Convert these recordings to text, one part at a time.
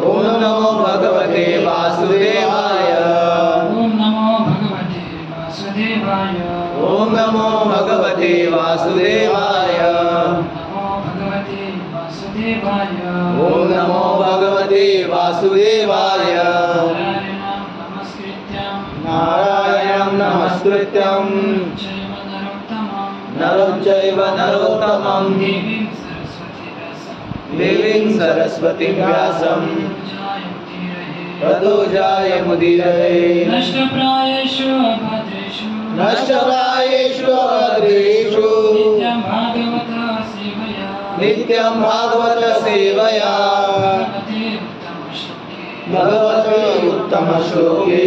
ओम नमो भगवते वासुदेवाय। ओम नमो भगवते वासुदेवाय। ओम नमो भगवते वासुदेवाय। नमो भगवते वासुदेवाय। ओम नमो भगवते वासुदेवाय। नारायणं नमस्कृत्यं नरं चैव नरोत्तमं देवीं सरस्वतीं व्यासं ततो जयमुदीरये। नष्टप्रायेषु अभद्रेषु अभद्रेषु नित्यं भागवत सेवया भगवते उत्तमश्लोके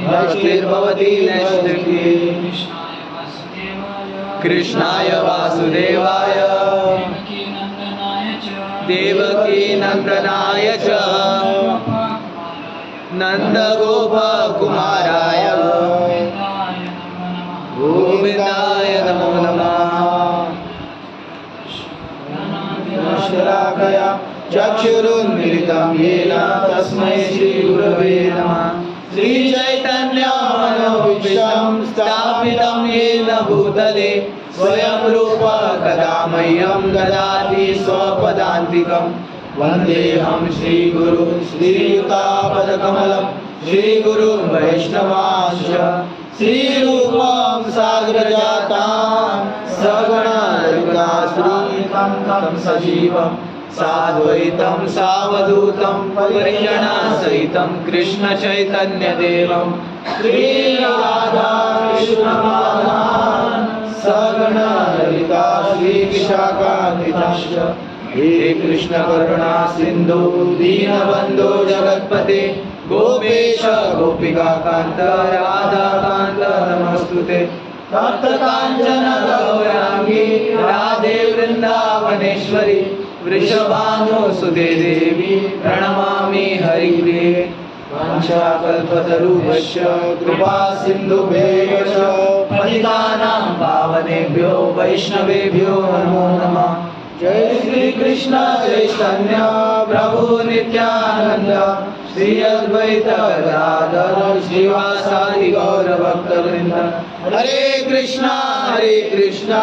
भक्तिर्भवति नैष्ठिकी। कृष्णाय वासुदेवाय देवकी नंदनाय च नंदगोपकुमाराय गोविन्दाय नमो नमः। शलाकया चक्षुरुन्मीलितं येन तस्मै श्रीगुरवे नमः। श्रीचैतन्यमनोभीष्टं स्थापितं येन भूतले स्वयं रूप कदा मह्यं ददाति स्वपदान्तिकं। वन्देऽहं श्रीगुरुं श्रीयुतापदकमलं श्रीगुरुं वैष्णवांश्च श्रीरूपं साग्रजातां सगणा ललिता श्रीतं सजीवं साद्वैतं सावधूतं परिजनसहितं कृष्ण चैतन्यदेवं श्रीराधा कृष्णपादान् सगणा ललिता श्रीविशाखान्वितांश्च। हे कृष्ण करुणा सिन्धु दीनबन्धो जगत्पते गोपेश गोपिकान्त राधाकान्त नमोस्तुते। तप्त काञ्चन गौराङ्गी राधे वृन्दावनेश्वरी वृषभानुसुते देवी प्रणमामि हरिप्रिये। वाञ्छाकल्पतरुभ्यश्च कृपा सिन्धुभ्येव च पतितानां पावनेभ्यो वैष्णवेभ्यो नमो नमः। जय श्री कृष्ण चैतन्य प्रभु नित्यानंद श्री अद्वैत गदाधर श्रीवासादि गौर भक्तवृंद। हरे कृष्णा कृष्णा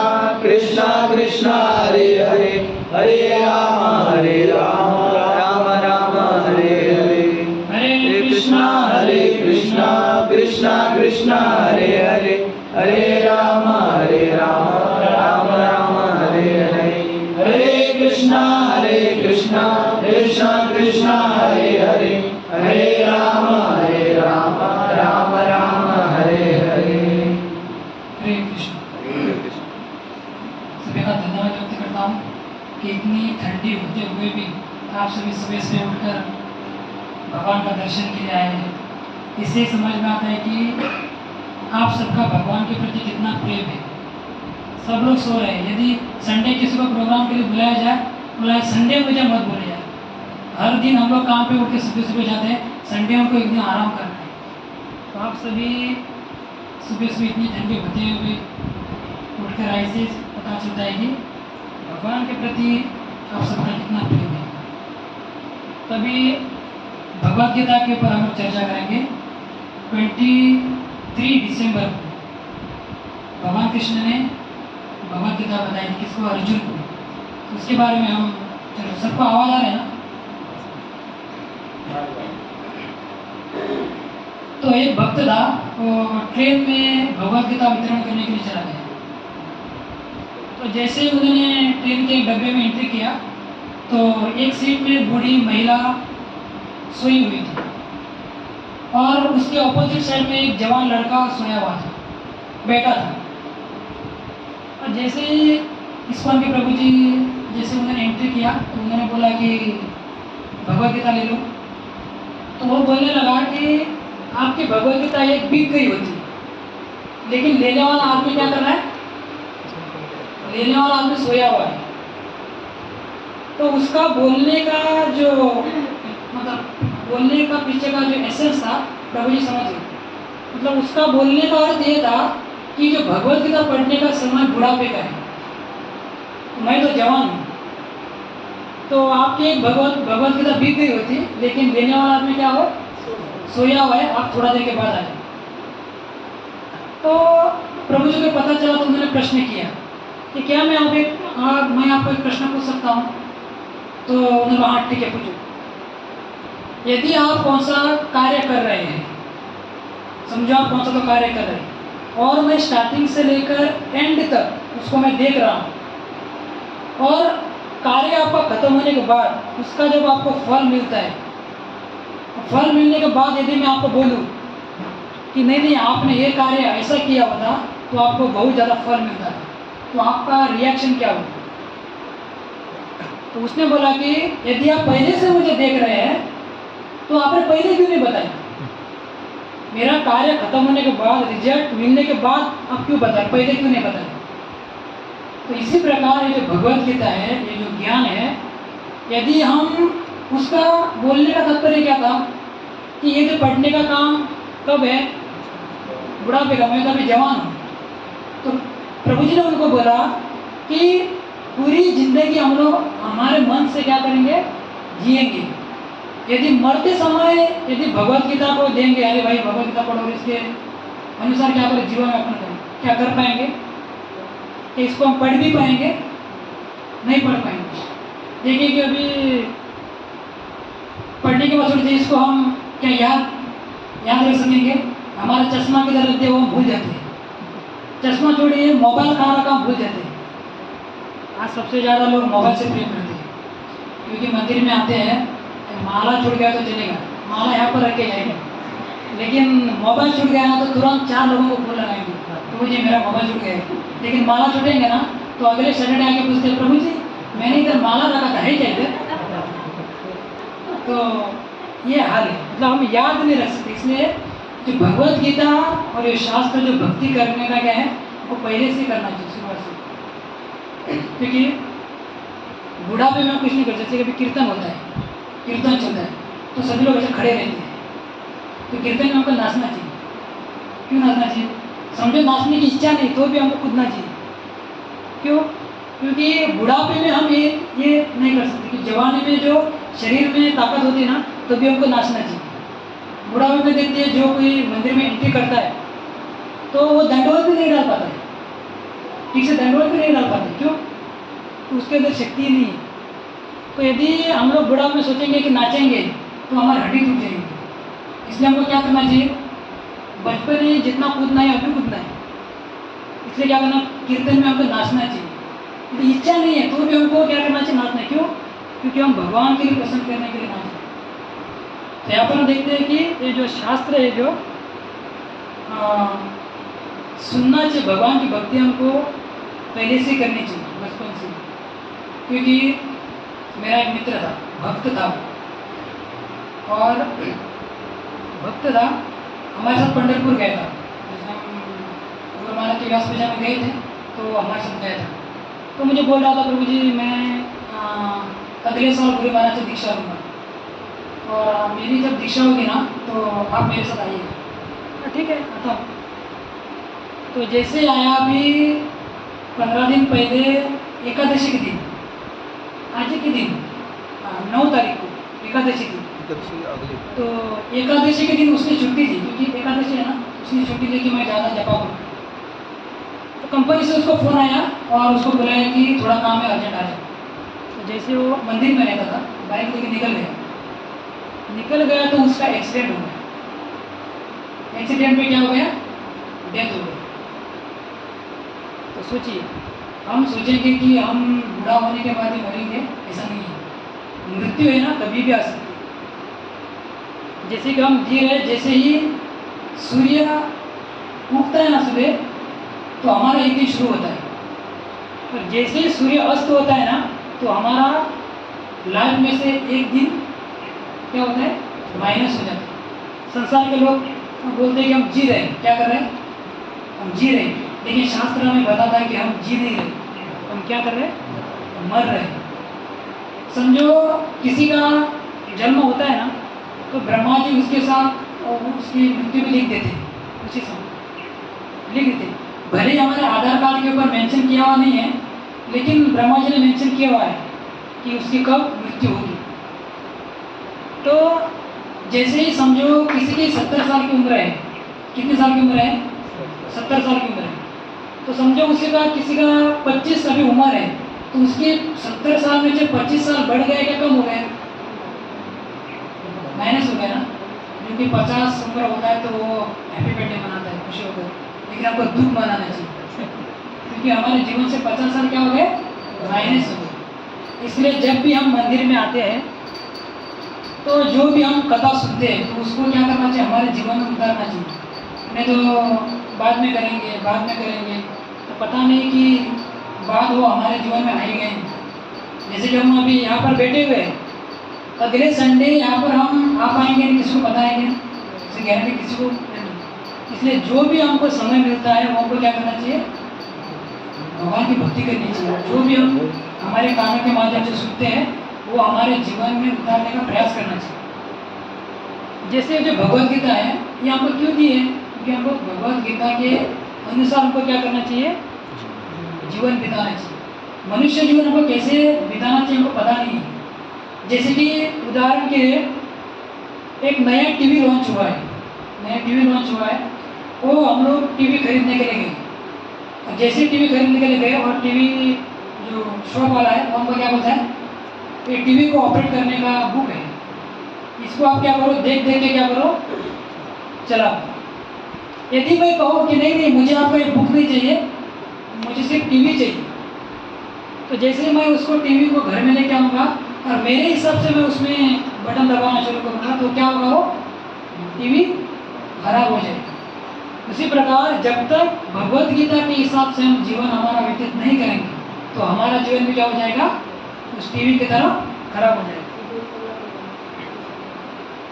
कृष्णा हरे हरे हरे राम राम राम हरे हरे। हरे कृष्णा कृष्णा कृष्णा हरे हरे हरे राम राम राम हरे हरे। हरे कृष्णा कृष्णा कृष्णा हरे हरे हरे राम राम राम हरे हरे। हरे कृष्ण। सभी का धन्यवाद व्यक्त करता हूँ कि इतनी ठंडी होते हुए भी आप सभी सुबह से उठकर भगवान का दर्शन के लिए आए हैं। इससे समझ में आता है कि आप सबका भगवान के प्रति कितना प्रेम है। सब लोग सो रहे हैं। यदि संडे किसी को प्रोग्राम के लिए बुलाया जाए, बोला संडे मुझे मत बोले जाए। हर दिन हम लोग काम पे उठ के सुबह सुबह जाते हैं, संडे हमको एक दिन आराम करना है। तो आप सभी सुबह सुबह इतनी ठंडी होते हुए उठकर आए से पता चलता है कि भगवान के प्रति आप सबका कितना प्रेम है। तभी भगवद गीता के ऊपर हम लोग चर्चा करेंगे। 23 दिसंबर को भगवान कृष्ण ने भगवद गीता बताई थी किसको, अर्जुन को। तो उसके बारे में हम चलो, सबको आवाज़ आ रहा है ना? तो एक भक्त था, वो ट्रेन में भगवद गीता वितरण करने के लिए चला गया। तो जैसे ही उन्होंने ट्रेन के डब्बे में एंट्री किया तो एक सीट में बूढ़ी महिला सोई हुई थी और उसके ऑपोजिट साइड में एक जवान लड़का सोया हुआ था, बैठा था। और जैसे ही इस्कॉन के प्रभु जी जैसे उन्होंने एंट्री किया तो उन्होंने बोला कि भगवद गीता ले लो। तो वो बोलने लगा कि आपकी भगवद गीता एक बिक गई होती, लेकिन लेने वाला आदमी क्या कर रहा है? लेने वाला आदमी सोया हुआ है। तो उसका बोलने का जो मतलब बोलने का पीछे का जो एसेंस था प्रभु जी समझ गए। मतलब उसका बोलने का अर्थ ये था कि जो भगवद गीता पढ़ने का समय बुढ़ापे का है, मैं तो जवान हूँ। तो आपकी एक भगवत गीता बीत गई होती, लेकिन देने वाला आदमी क्या हो, सोया हुआ है, आप थोड़ा देर के बाद आ जाए। तो प्रभु जी को पता चला तो उन्होंने प्रश्न किया कि क्या मैं आपको एक प्रश्न पूछ सकता हूँ? तो उन्होंने कहा ठीक है पूछो। यदि आप कौन सा कार्य कर रहे हैं, समझो आप कौन सा तो कार्य कर रहे हैं, और मैं स्टार्टिंग से लेकर एंड तक उसको मैं देख रहा हूँ, और कार्य आपका खत्म होने के बाद उसका जब आपको फल मिलता है, फल मिलने के बाद यदि मैं आपको बोलूँ कि नहीं आपने ये कार्य ऐसा किया होता तो आपको बहुत ज़्यादा फल मिलता था, तो आपका रिएक्शन क्या होगा? तो उसने बोला कि यदि आप पहले से मुझे देख रहे हैं तो आपने पहले क्यों नहीं बताया? मेरा कार्य खत्म होने के बाद, रिजल्ट मिलने के बाद आप क्यों बताए, पहले क्यों नहीं बताया? तो इसी प्रकार ये जो भगवत गीता है, ये जो ज्ञान है, यदि हम उसका बोलने का तात्पर्य क्या था कि ये जो पढ़ने का काम कब है, बुढ़ापे का, मैं तो अभी जवान हूँ। तो प्रभु जी ने उनको बोला कि पूरी जिंदगी हम लोग हमारे मन से क्या करेंगे, जिएंगे। यदि मरते समय यदि भगवत गीता को देंगे, अरे भाई भगवत गीता पढ़ो, इसके अनुसार क्या करें, जीवन में अपना क्या कर पाएंगे? कि इसको हम पढ़ भी पाएंगे? नहीं पढ़ पाएंगे। देखिए कि अभी पढ़ने के बाद छोड़ इसको हम क्या याद रख सकेंगे? हमारा चश्मा किधर रखते हैं वो हम भूल जाते हैं। चश्मा छोड़िए, मोबाइल कहाँ रखा हम भूल जाते हैं। आज सबसे ज़्यादा लोग मोबाइल से प्रेम करते हैं, क्योंकि मंदिर में आते हैं, माला छूट गया तो चलेगा, माला यहाँ पर रख के जाएंगे, लेकिन मोबाइल छूट गया ना तो तुरंत 4 लोगों को फोन लगाएंगे, प्रभु जी मेरा मोबाइल छूट गया है। लेकिन माला छूटेंगे ना तो अगले सैटरडे आके पूछते हैं, प्रभु जी मैंने इधर माला रखा था, है क्या इधर? तो ये हाल है, मतलब हम याद नहीं रख सकते। इसलिए जो भगवत गीता और ये शास्त्र जो भक्ति करने का क्या है, वो पहले से करना चाहिए, शुरुआत से। क्योंकि बुढ़ापे में कुछ नहीं कर, जैसे कभी कीर्तन होता है, कीर्तन चलता है तो सभी लोग ऐसे खड़े रहते हैं, तो कीर्तन में हमको नाचना चाहिए। क्यों नाचना चाहिए? समझो नाचने की इच्छा नहीं तो भी हमको कूदना चाहिए। क्यों? क्योंकि बुढ़ापे में हम ये नहीं कर सकते कि जवानी में जो शरीर में ताकत होती है ना, तो भी हमको नाचना चाहिए। बुढ़ापे में देखते हैं जो कोई मंदिर में एंट्री करता है तो वो दंडवत भी नहीं डाल पाता है, ठीक से दंडवत भी नहीं डाल पाते। क्यों? तो उसके अंदर शक्ति नहीं है। तो यदि हम लोग बुढ़ापे में सोचेंगे कि नाचेंगे तो हमारी हड्डी टूट जाएगी। इसलिए हमको क्या करना चाहिए? बचपन में जितना कूदना है अभी कूदना है। इसलिए क्या करना, कीर्तन में हमको नाचना चाहिए। यदि इच्छा नहीं है तो भी हमको क्या करना चाहिए, नाचना। क्यों? क्योंकि हम भगवान के लिए प्रसन्न करने के लिए नाचते हैं। तो यहाँ पर हम देखते हैं कि ये जो शास्त्र है, जो सुनना चाहिए, भगवान की भक्ति हमको पहले से करनी चाहिए, बचपन से। क्योंकि मेरा एक मित्र था, भक्त था, और भक्त था, हमारे साथ पंढरपुर गया था। गुरुमाला के व्यास पूजा में गए थे तो हमारे साथ गया था। तो मुझे बोल रहा था, प्रभु जी मैं अगले साल गुरु महाराज से दीक्षा लूँगा, और मेरी जब दीक्षा होगी ना तो आप मेरे साथ आइएगा। ठीक है, आता हूँ। तो जैसे आया, अभी 15 दिन पहले एकादशी के दिन, आज के दिन 9 तारीख को एकादशी थी। तो एकादशी के दिन उसने छुट्टी दी, क्योंकि एकादशी है ना, उसने छुट्टी ली कि मैं ज़्यादा जपा करूँ। तो कंपनी से उसको फ़ोन आया और उसको बुलाया कि थोड़ा काम है, अर्जेंट आ जाए। तो जैसे वो मंदिर में रहता था, बाइक लेके निकल गया तो उसका एक्सीडेंट हो गया। एक्सीडेंट में क्या हो गया? डेथ हो गई। तो सोचिए, हम सोचेंगे कि हम बूढ़ा होने के बाद ही मरेंगे, ऐसा नहीं है। मृत्यु है ना, कभी भी आ सकती है। जैसे कि हम जी रहे, जैसे ही सूर्य उगता है ना सुबह, तो हमारा एक दिन शुरू होता है, और जैसे ही सूर्य अस्त होता है ना, तो हमारा लाइफ में से एक दिन क्या होता है, माइनस हो जाता है। संसार के लोग बोलते हैं कि हम जी रहे हैं, क्या कर रहे हैं, हम जी रहे हैं, लेकिन शास्त्र हमें बताता है कि हम जी नहीं रहे, हम क्या कर रहे हैं, मर रहे हैं। समझो किसी का जन्म होता है ना, तो ब्रह्मा जी उसके साथ और उसकी मृत्यु भी लिख देते हैं, उसी समय लिख देते। भले ही हमारे आधार कार्ड के ऊपर मेंशन किया हुआ नहीं है, लेकिन ब्रह्मा जी ने मेंशन किया हुआ है कि उसकी कब मृत्यु होगी। तो जैसे ही समझो किसी की 70 साल की उम्र है, कितने साल की उम्र है? 70 साल की उम्र है। तो समझो उसी का किसी का 25 अभी उम्र है, तो उसके 70 साल में से 25 साल बढ़ गए क्या कम हो गए? माइनस हो गया ना। क्योंकि 50 उम्र होता है तो वो हैप्पी बर्थडे मनाता है, खुशी होकर, लेकिन आपको दुख मनाना चाहिए क्योंकि हमारे जीवन से 50 साल क्या हो गए? माइनस हो गए। इसलिए जब भी हम मंदिर में आते हैं तो जो भी हम कथा सुनते हैं तो उसको क्या करना चाहिए? हमारे जीवन में उतारना चाहिए। नहीं तो बाद में करेंगे, बाद में करेंगे, तो पता नहीं कि बाद वो हमारे जीवन में आएगा ही नहीं। जैसे कि हम अभी यहाँ पर बैठे हुए हैं, अगले संडे यहाँ पर हम आ पाएंगे नहीं, किसी को पता है क्या? किसी गारंटी किसी को नहीं। इसलिए जो भी हमको समय मिलता है वो हमको क्या करना चाहिए? भगवान की भक्ति करनी चाहिए। जो भी हम हमारे कानों के माध्यम से सुनते हैं वो हमारे जीवन में उतारने का प्रयास करना चाहिए। जैसे जो भगवत गीता है ये हमको क्यों दी है? क्योंकि हमको भगवत गीता के अनुसार हमको क्या करना चाहिए? जीवन बिताना चाहिए। मनुष्य जीवन हमको कैसे बिताना चाहिए हमको पता नहीं है। जैसे कि उदाहरण के लिए एक नया टीवी लॉन्च हुआ है, नया टीवी लॉन्च हुआ है, वो हम लोग टीवी खरीदने के लिए गए। और जैसे टीवी खरीदने के लिए गए और टीवी जो शॉप वाला है वो हमको क्या बोलता है? ये टीवी को ऑपरेट करने का बुक है, इसको आप क्या करो, देख देख के क्या करो, चलाओ। यदि मैं कहूँ कि नहीं नहीं मुझे आपका ये बुक नहीं चाहिए, मुझे सिर्फ टीवी चाहिए, तो जैसे मैं उसको टीवी को घर में लेके आऊँगा और मेरे हिसाब से मैं उसमें बटन दबाना शुरू करूँगा तो क्या होगा? वो टीवी खराब हो जाएगा। उसी प्रकार जब तक भगवत गीता के हिसाब से हम जीवन हमारा व्यतीत नहीं करेंगे तो हमारा जीवन भी क्या हो जाएगा? उस टीवी की तरह खराब हो जाएगा।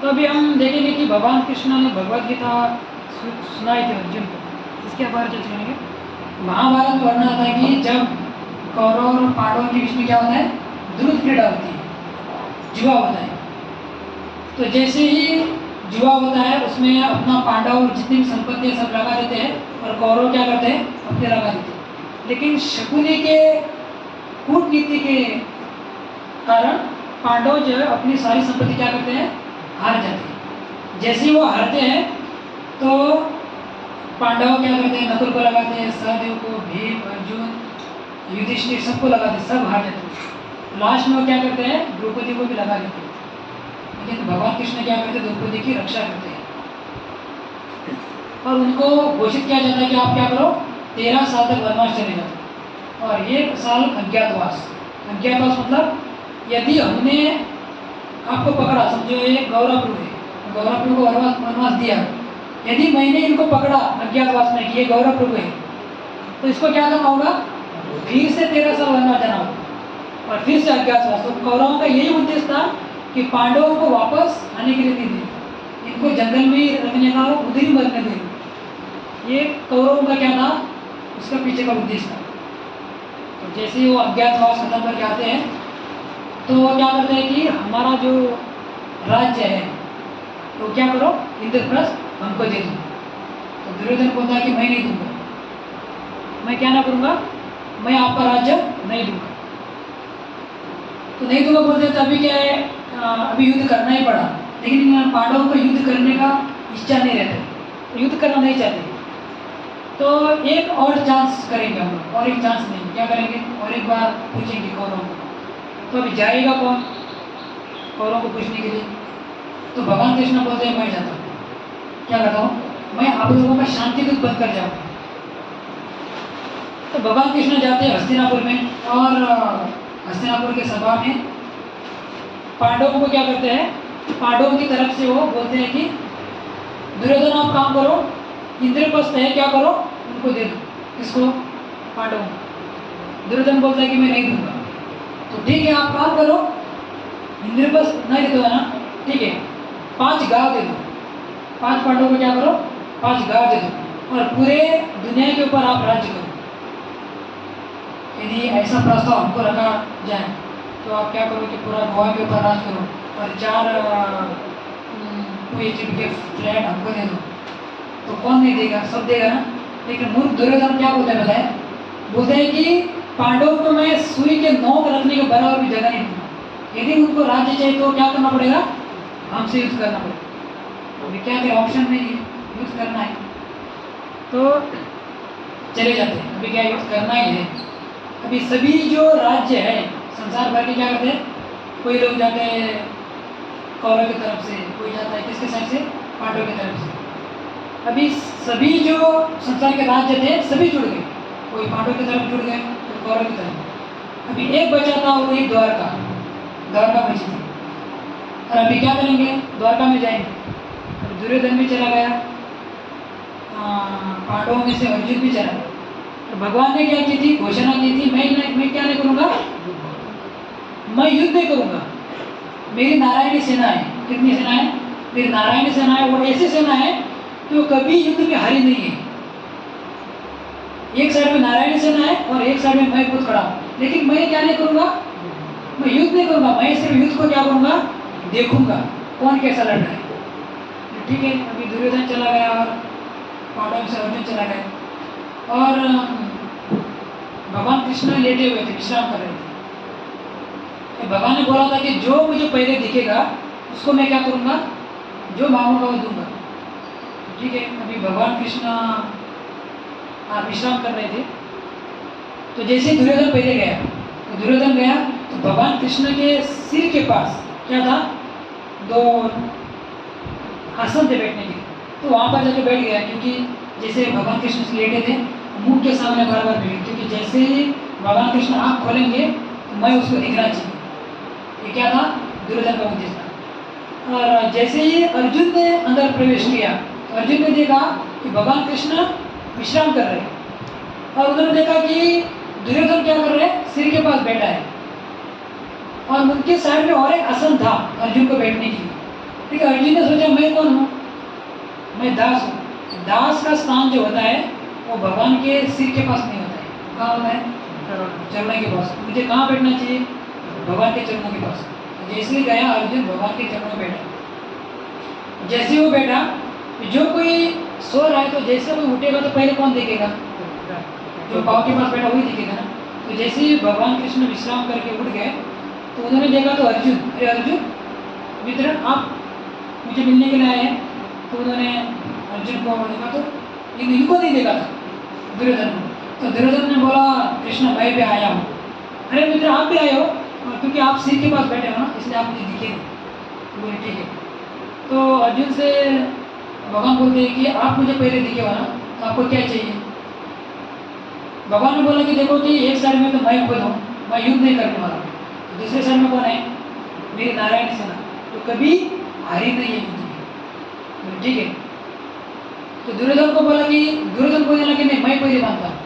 तो अभी हम देखेंगे कि भगवान कृष्ण ने भगवत गीता सुनाई थी अर्जुन को। इसके बारे में चर्चा करेंगे। महाभारत में वर्णन आता है कि जब कौरव और पांडवों के बीच में क्या होता है? द्रुत क्रीड़ा होती है, जुआ होता है। तो जैसे ही जुआ होता है उसमें अपना पांडव जितनी भी संपत्ति है सब लगा देते हैं और कौरव क्या करते हैं? अपने लगा देते हैं। लेकिन शकुनी के कूटनीति के कारण पांडव जो है अपनी सारी संपत्ति क्या करते हैं? हार जाते हैं। जैसे ही वो हारते हैं तो पांडव क्या करते हैं? नकुल को लगाते हैं, सहदेव को, भीम, अर्जुन, युधिष्ठिर सबको लगाते हैं, सब हार जाते हैं। लास्ट में वो क्या करते हैं? द्रौपदी को भी लगा देते हैं। लेकिन भगवान कृष्ण क्या करते हैं? द्रौपदी की रक्षा करते हैं और उनको घोषित किया जाता है कि आप क्या करो? 13 साल तक वनवास चले जाओ और 1 साल अज्ञातवास। अज्ञातवास मतलब यदि हमने आपको पकड़ा, समझो ये गौरव है, गौरव को वनवास दिया, यदि मैंने इनको पकड़ा अज्ञातवास में कि ये गौरव प्रभु है तो इसको क्या करना होगा? फिर से 13 साल वनवास जाना होगा और फिर से अज्ञातवास। तो कौरवों का यही उद्देश्य था कि पांडवों को वापस आने के लिए नहीं दे, इनको जंगल में ही रखने का, उधर ही मरने दे। ये कौरवों का क्या था? उसका पीछे का उद्देश्य था। तो जैसे ही वो अज्ञातवास खत्म करके आते हैं तो वो क्या करते हैं कि हमारा जो राज्य है तो क्या करो? इंद्रप्रस्थ हमको दे दो। तो दुर्योधन बोलता है कि मैं नहीं दूंगा, मैं क्या ना करूँगा? मैं आपका राज्य नहीं दूंगा। तो नहीं दूंगा बोलते तभी क्या है? अभी युद्ध करना ही पड़ा, लेकिन पांडवों को युद्ध करने का इच्छा नहीं रहता, तो युद्ध करना नहीं चाहते। तो एक और चांस करेंगे हम लोग, और एक चांस नहीं, क्या करेंगे? और एक बार पूछेंगे कौरवों को। तो अभी जाएगा कौन कौरवों को पूछने के लिए? तो भगवान कृष्ण बोलते हैं मैं जाता हूँ। क्या करता हूँ? मैं आप लोगों का शांति दूत बनकर जाऊँगा। तो भगवान कृष्ण जाते हैं हस्तिनापुर में और हस्तिनापुर के सभा में पांडवों को क्या करते हैं? पांडवों की तरफ से वो बोलते हैं कि दुर्योधन आप काम करो, इंद्रप्रस्थ है क्या करो? उनको दे दो। किसको? पांडवों को। दुर्योधन बोलता है कि मैं नहीं दूंगा। तो ठीक है आप काम करो, इंद्रप्रस्थ नहीं देते हो ना, ठीक है 5 गांव दे दो। 5 पांडवों को क्या करो? 5 गांव दे दो और पूरे दुनिया के ऊपर आप राज्य करो। यदि ऐसा प्रस्ताव हमको रखा जाए तो आप क्या करो कि पूरा गोवा के ऊपर राज करो और 4 PhD के फ्लैट हमको दे दो। तो कौन नहीं देगा? सब देगा ना। लेकिन मूर्ख दुर्योधन क्या बोलते हैं? बताए बोलते हैं कि पांडवों को मैं सुई के नोक रखने के बराबर भी जगह नहीं दूंगा। यदि उनको राज्य चाहिए तो क्या करना पड़ेगा, हमसे युद्ध करना पड़ेगा। अभी क्या क्या ऑप्शन नहीं है, युद्ध करना है तो चले जाते हैं। अभी क्या युद्ध करना ही है। अभी सभी जो राज्य है संसार भर के क्या करते हैं, कोई लोग जाते हैं कौरव की तरफ से, कोई जाता है किसके साइड से, पांडव की तरफ से। अभी सभी जो संसार के राज्य थे सभी जुड़ गए, कोई पांडव की तरफ जुड़ गए, कोई कौरव की तरफ। अभी एक बचा था, वही द्वारका, द्वारका बची थी। और अभी क्या करेंगे, द्वारका में जाएंगे। अब दुर्योधन भी चला गया, पांडवों में से अर्जुन भी चला गया। तो भगवान ने क्या की थी, घोषणा की थी, मैं क्या नहीं करूँगा, मैं युद्ध नहीं करूँगा। मेरी नारायणी सेना है, कितनी सेना है, मेरी नारायणी सेना है, वो ऐसी सेना है जो कभी युद्ध में हारी नहीं है। एक साइड में नारायणी सेना है और एक साइड में मैं खुद खड़ा हूँ, लेकिन मैं क्या नहीं करूँगा, मैं युद्ध नहीं करूँगा, मैं सिर्फ युद्ध को क्या करूँगा, देखूंगा कौन कैसा लड़ रहा है। ठीक है, अभी दुर्योधन चला गया और पांडव से अर्जुन चला गया, और भगवान कृष्ण लेटे हुए थे, विश्राम कर रहे थे। तो भगवान ने बोला था कि जो मुझे पहले दिखेगा उसको मैं क्या करूँगा, जो मांगूंगा वो दूंगा। ठीक है, अभी भगवान कृष्ण विश्राम कर रहे थे। तो जैसे ही दुर्योधन पहले गया, तो दुर्योधन गया तो भगवान कृष्ण के सिर के पास क्या था, दो आसन थे बैठने के, तो वहाँ पर जाके बैठ गया। क्योंकि जैसे भगवान कृष्ण लेटे थे, मुख के सामने बार बार बैठे, क्योंकि जैसे ही भगवान कृष्ण आँख खोलेंगे तो मैं उसको दिखना चाहिए। ये क्या था, दुर्योधन का उद्देश्य था। और जैसे ही अर्जुन ने अंदर प्रवेश किया, तो अर्जुन ने देखा कि भगवान कृष्ण विश्राम कर रहे हैं, और उन्होंने देखा कि दुर्योधन क्या कर रहे हैं, सिर के पास बैठा है, और उनके साइड में और एक आसन था अर्जुन को बैठने के लिए। ठीक है, अर्जुन ने सोचा मैं कौन हूँ, मैं दास हूँ। दास का स्थान जो होता है वो भगवान के सिर के पास नहीं होता है, कहाँ होता है, चरणों के पास। मुझे कहाँ बैठना चाहिए, भगवान के चरणों के पास। जैसे ही गया अर्जुन भगवान के चरणों में बैठा। जैसे ही वो बैठा, जो कोई सो रहा है तो जैसे वो उठेगा तो पहले कौन देखेगा, जो पाँव के पास बैठा वही दिखेगा ना। तो जैसे ही भगवान कृष्ण विश्राम करके उठ गए तो उन्होंने देखा तो अर्जुन, अरे अर्जुन मित्र आप मुझे मिलने के लिए आए हैं। तो उन्होंने अर्जुन को देखा तो इनको नहीं देखा था, दुर्योधन को। तो दुर्योधन ने बोला कृष्ण मैं भी आया हूँ। अरे मित्र आप भी आए हो, क्योंकि आप सिर के पास बैठे हो ना, इसलिए आप मुझे दिखे नहीं। तो बोले ठीक है। तो अर्जुन से भगवान बोलते हैं कि आप मुझे पहले दिखे हो ना, तो आपको क्या चाहिए। भगवान ने बोला कि देखो कि एक साइड में तो मैं खुद हूँ, मैं युद्ध नहीं करने वाला हूँ, दूसरे साइड में कौन है, मेरी नारायण सेना, तो कभी हारी नहीं है युद्ध में। ठीक है। तो दुर्योधन को बोला कि दुर्योधन को बोला कि नहीं मैं पहले मानता हूँ,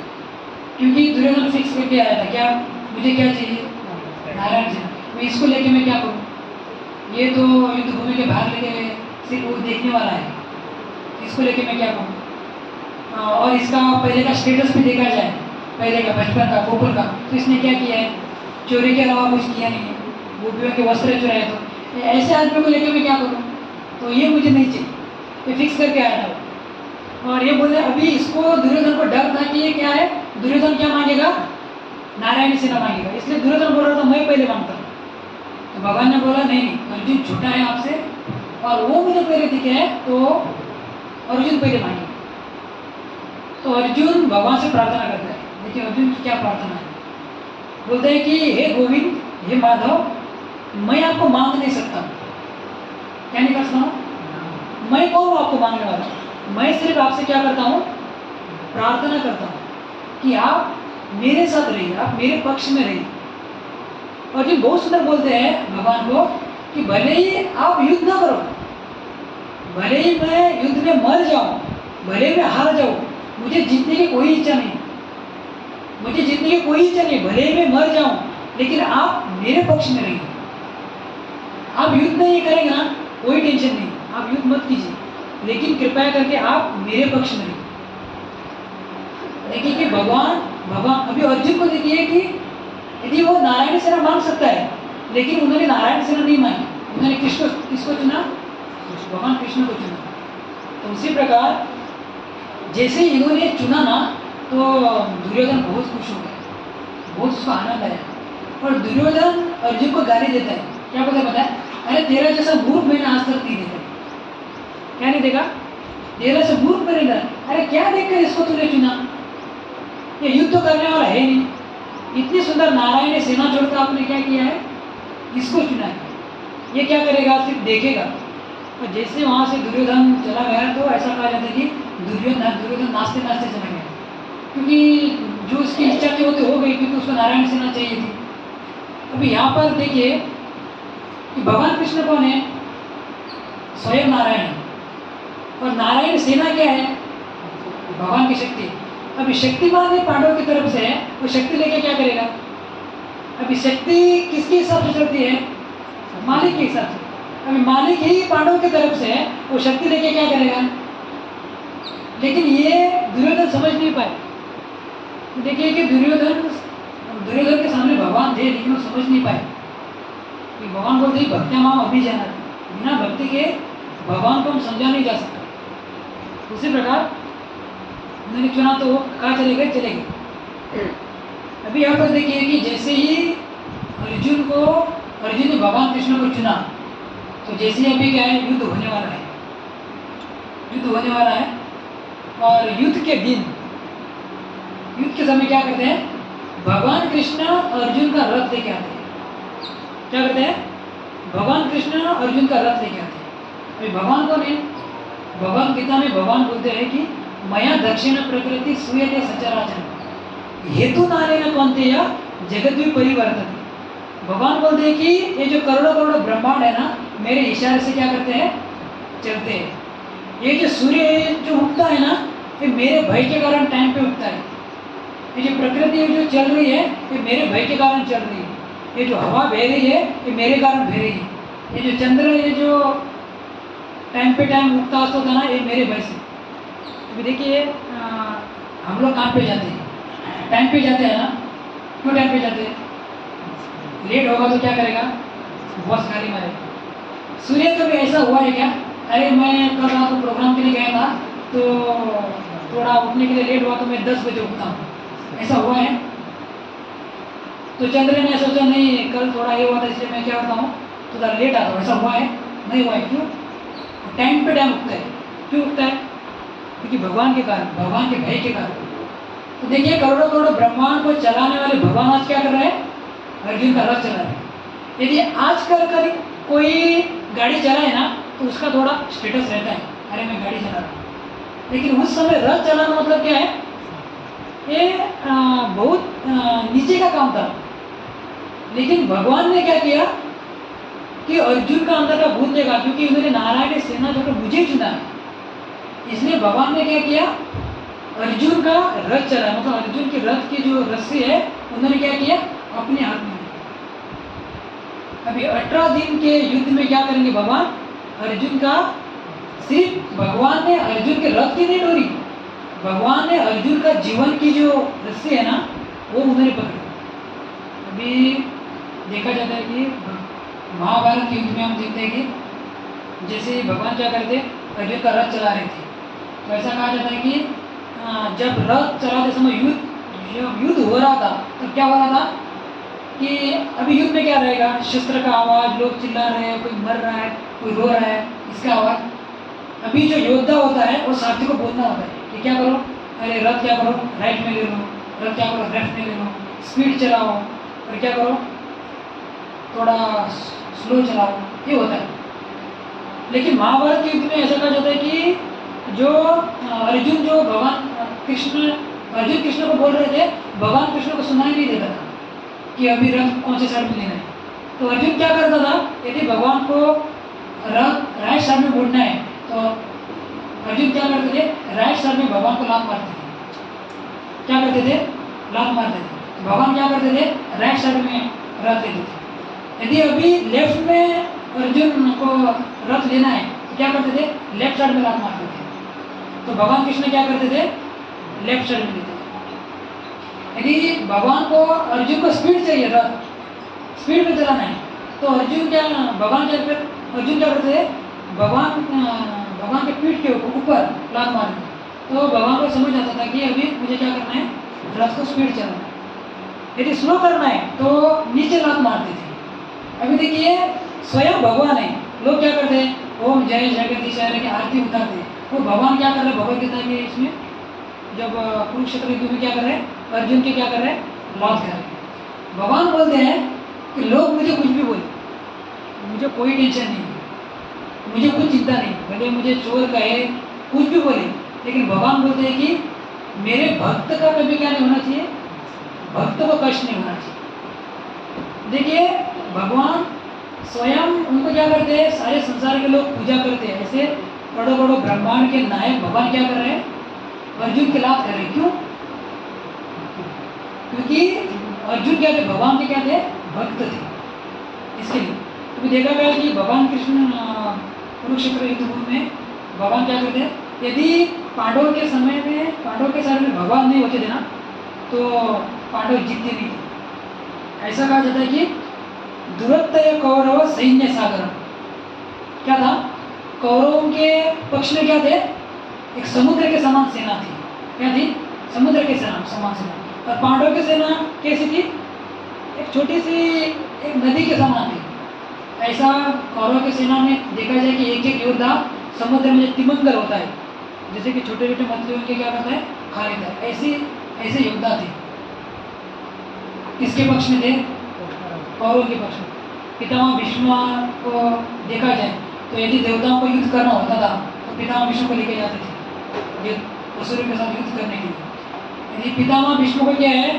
क्योंकि दुर्योधन फिक्स करके आया था क्या, मुझे क्या चाहिए, नारायण सेना। मैं इसको लेके मैं क्या करूँ, ये तो युद्ध भूमि के बाहर लेके सिर्फ वो देखने वाला है, इसको लेके मैं क्या करूँ। और इसका पहले का स्टेटस भी देखा जाए, पहले का बचपन का गोकुल का, तो इसने क्या किया है, चोरी के अलावा कुछ किया नहीं है, गोपियों के वस्त्र चुराए। तो ऐसे आदमी को लेकर मैं क्या करूँ, तो ये मुझे नहीं चाहिए, ये फिक्स करके आया था। और ये बोले अभी इसको दुर्योधन को डर था कि ये क्या है, दुर्योधन क्या मांगेगा, नारायण सेना मांगेगा, इसलिए दुर्योधन बोल रहा था मैं पहले मांगता हूँ। तो भगवान ने बोला नहीं अर्जुन छोटा है आपसे और वो मुझे पहले दिखे है, तो अर्जुन पहले मांगे। तो अर्जुन भगवान से प्रार्थना करता है। देखिए अर्जुन की क्या प्रार्थना है, बोलते हैं कि हे गोविंद, हे माधव, मैं आपको मांग नहीं सकता। क्या नहीं कर सकता हूँ, मैं कौन हूँ आपको मांगने वाला, मैं सिर्फ आपसे क्या करता हूँ, प्रार्थना करता हूँ कि आप मेरे साथ रहिए, आप मेरे पक्ष में रहिए। अर्जुन बहुत सुंदर बोलते हैं भगवान को कि भले ही आप युद्ध ना करो, भले ही मैं युद्ध में मर जाऊं, भले ही मैं हार जाऊं, मुझे जीतने की कोई इच्छा नहीं, मुझे जीतने की कोई इच्छा नहीं, भले ही मैं मर जाऊं, लेकिन आप मेरे पक्ष में रहिए। आप युद्ध नहीं करेंगे ना, कोई टेंशन नहीं, आप युद्ध मत कीजिए, लेकिन कृपया करके आप मेरे पक्ष में रहिए। देखिए कि भगवान अभी अर्जुन को देखिए कि यदि वो नारायण सेना मांग सकता है, लेकिन उन्होंने नारायण सेना नहीं मांगी, उन्होंने किसको चुना, भगवान कृष्ण को चुना। तो उसी प्रकार जैसे इन्होंने चुना ना, तो दुर्योधन बहुत खुश हो गए। बहुत उसको आनंद आया। और दुर्योधन अर्जुन को गाली देता है, क्या बोलता है पता है? अरे तेरा जैसा मूर्ख मैंने आज तक नहीं देखा। क्या नहीं देखा? तेरा से मूर्ख मैंने देखा। अरे क्या देखकर इसको तूने चुना? ये युद्ध तो करने वाला है नहीं, इतनी सुंदर नारायण ने सेना जोड़कर आपने क्या किया है? इसको चुना है। ये क्या करेगा? सिर्फ देखेगा। और जैसे वहाँ से दुर्योधन चला गया तो ऐसा कहा जाता है कि दुर्योधन नाचते नाचते चला गया, क्योंकि जो उसकी इच्छा थी वो तो हो गई, क्योंकि उसको नारायण सेना चाहिए थी। अभी यहाँ पर देखिए कि भगवान कृष्ण कौन है? स्वयं नारायण है। और नारायण सेना क्या है? भगवान की शक्ति। अभी शक्तिमान ने पांडवों की तरफ से है, वो शक्ति लेके क्या करेगा? अभी शक्ति किसके हिसाब से चलती है? मालिक के हिसाब से। अभी मालिक ही पांडवों की तरफ से है, वो शक्ति लेके क्या करेगा? लेकिन ये दुर्योधन समझ नहीं पाए। देखिए कि दुर्योधन के सामने भगवान थे, लेकिन वो समझ नहीं पाए कि भगवान बोलते भक्त्या माम अभी जाना, बिना भक्ति के भगवान को हम समझा नहीं जा सकता। उसी प्रकार उन्होंने चुना तो वो कहाँ चले गए? अभी यहाँ पर देखिए कि जैसे ही अर्जुन ने भगवान कृष्ण को चुना, तो जैसे ही अभी क्या है? युद्ध होने वाला है। और युद्ध के समय क्या करते हैं? भगवान कृष्ण अर्जुन का रथ लेके आते हैं। क्या करते हैं? भगवान कृष्ण अर्जुन का रथ लेके आते हैं। अभी भगवान कौन है? भगवान गीता में भगवान बोलते हैं कि मया दक्षिण प्रकृति सूयते सचराचर हेतु नारेण कौन्तेय जगद्वी परिवर्तन। भगवान बोलते हैं कि ये जो करोड़ों ब्रह्मांड है ना, मेरे इशारे से क्या करते हैं? चलते हैं। ये जो सूर्य जो उगता है ना, ये मेरे भय के कारण टाइम पे उगता है। ये जो प्रकृति जो चल रही है, ये मेरे भय के कारण चल रही है। ये जो हवा बह रही है, ये मेरे कारण बह रही है। ये जो चंद्र, ये जो टाइम पे टाइम उगता होता था ना, ये मेरे भय से। अभी देखिए हम लोग काम पे जाते हैं, टाइम पे जाते हैं ना। क्यों टाइम पे जाते हैं? लेट होगा तो क्या करेगा? बॉस गाली मारेगा। सूर्य कभी ऐसा हुआ है क्या? अरे मैं कल रात को प्रोग्राम के लिए गया था, तो थोड़ा उठने के लिए लेट हुआ, तो मैं 10 बजे उठता हूँ, ऐसा हुआ है? तो चंद्र ने सोचा नहीं, कल थोड़ा ये हुआ था इसलिए मैं क्या करता हूँ, थोड़ा लेट आता हूँ, ऐसा हुआ है? नहीं हुआ है। क्यों? टाइम पे टाइम उठता है। क्यों उठता है? क्योंकि भगवान के कारण, भगवान के भय के कारण। तो देखिए करोड़ों ब्रह्मांड को चलाने वाले भगवान आज क्या कर रहे हैं? अर्जुन का रथ चला रहे हैं। यदि आजकल कोई गाड़ी चलाए ना, तो उसका थोड़ा स्टेटस रहता है, अरे मैं गाड़ी चला रहा हूँ। लेकिन उस समय रथ चलाना मतलब क्या है? ये बहुत नीचे का काम था। लेकिन भगवान ने क्या किया कि अर्जुन का अंदर का भूत देखा, क्योंकि उन्होंने नारायण सेना जो मुझे चुना है, इसलिए भगवान ने क्या किया? अर्जुन का रथ चला, मतलब अर्जुन की रथ की जो रस्सी है उन्होंने क्या किया? अपने हाथ में। अभी 18 दिन के युद्ध में क्या करेंगे भगवान? अर्जुन का, सिर्फ भगवान ने अर्जुन के रथ की नहीं डोरी, भगवान ने अर्जुन का जीवन की जो रस्सी है ना, वो उन्होंने पकड़ी। अभी देखा जाता है कि महाभारत के युद्ध में हम देखते हैं कि जैसे भगवान क्या करते, अर्जुन का रथ चला रहे थे, तो ऐसा कहा जाता है कि जब रथ चलाते समय युद्ध हो रहा था, तो क्या हो रहा था कि अभी युद्ध में क्या रहेगा? शस्त्र का आवाज़, लोग चिल्ला रहे हैं, कोई मर रहा है, कोई रो रहा है, इसका आवाज़। अभी जो योद्धा होता है वो साथी को बोलना होता है कि क्या करो? अरे रथ क्या करो? राइट में ले लो, रथ क्या करो? लेफ्ट में ले लो, स्पीड चलाओ, और क्या करो? थोड़ा स्लो चलाओ, ये होता है। लेकिन महाभारत के युद्ध में ऐसा कहा जाता है कि जो अर्जुन कृष्ण को बोल रहे थे, भगवान कृष्ण को सुनाई नहीं देता था कि अभी रथ कौन से साइड में लेना है। तो अर्जुन क्या करता था? यदि भगवान को रथ राइट साइड में मुड़ना है, तो अर्जुन क्या करते थे? राइट साइड में भगवान को लात मारते थे। क्या करते थे? लात मारते थे। भगवान क्या करते थे? राइट साइड में रथ लेते थे। यदि अभी लेफ्ट में अर्जुन को रथ लेना है, तो क्या करते थे? लेफ्ट साइड में लात मारते थे। तो भगवान कृष्ण क्या करते थे? लेफ्ट साइड में लेते थे। यदि भगवान को अर्जुन को स्पीड चाहिए, रथ स्पीड में चलाना है, तो अर्जुन क्या करते थे? भगवान के पीठ के ऊपर लात मारते। तो भगवान को समझ आता था कि अभी मुझे क्या करना है? रथ को स्पीड चलाना है। यदि स्लो करना है तो नीचे लात मारते थे। अभी देखिए स्वयं भगवान है, लोग क्या करते हैं, ओम जय जगदीश हरे की आरती उतारते हैं। वो भगवान क्या कर रहे हैं, भगवत गीता के इसमें जब कुरुक्षेत्र युद्ध में क्या कर रहे हैं, अर्जुन के क्या कर रहे हैं, लात कर रहे हैं। भगवान बोलते हैं कि लोग मुझे कुछ भी बोले, मुझे कोई टेंशन नहीं है, मुझे कुछ चिंता नहीं, भले मुझे चोर कहे, कुछ भी बोले, लेकिन भगवान बोलते हैं कि मेरे भक्त का कभी क्या नहीं होना चाहिए, भक्त को कष्ट नहीं होना चाहिए। देखिए भगवान स्वयं उनको क्या करते हैं, सारे संसार के लोग पूजा करते हैं, ऐसे बड़ो बड़ो ब्रह्मांड के नायक भगवान क्या कर रहे हैं, अर्जुन के लाभ कर रहे हैं। क्यों? क्योंकि अर्जुन क्या थे, भगवान के क्या थे, भक्त थे। इसके लिए तो देखा गया कि भगवान कृष्ण कुरुक्षेत्र युद्ध में भगवान क्या करते हैं, यदि पांडवों के समय में, पांडवों के समय में भगवान नहीं होते थे ना, तो पांडव जीतते नहीं थे। ऐसा कहा जाता है कि दुरत्तय कौरव सैन्य सागर, क्या था, कौरवों के पक्ष में क्या थे, एक समुद्र के समान सेना थी। क्या थी, समुद्र के समान सेना। और पांडवों की सेना कैसी थी, एक छोटी सी एक नदी के समान थी। ऐसा कौरव की सेना में देखा जाए कि एक एक योद्धा समुद्र में तिमंगल होता है, जैसे कि छोटे छोटे मछलियों के क्या करता है, खा लेता है, ऐसे योद्धा थे। किसके पक्ष में थे, कौरवों के पक्ष में। पितामह भीष्म को देखा जाए तो यदि देवताओं को युद्ध करना होता था तो पितामह भीष्म को लेके जाते थे असुरों के साथ युद्ध करने के लिए। यदि पितामह भीष्म को क्या है,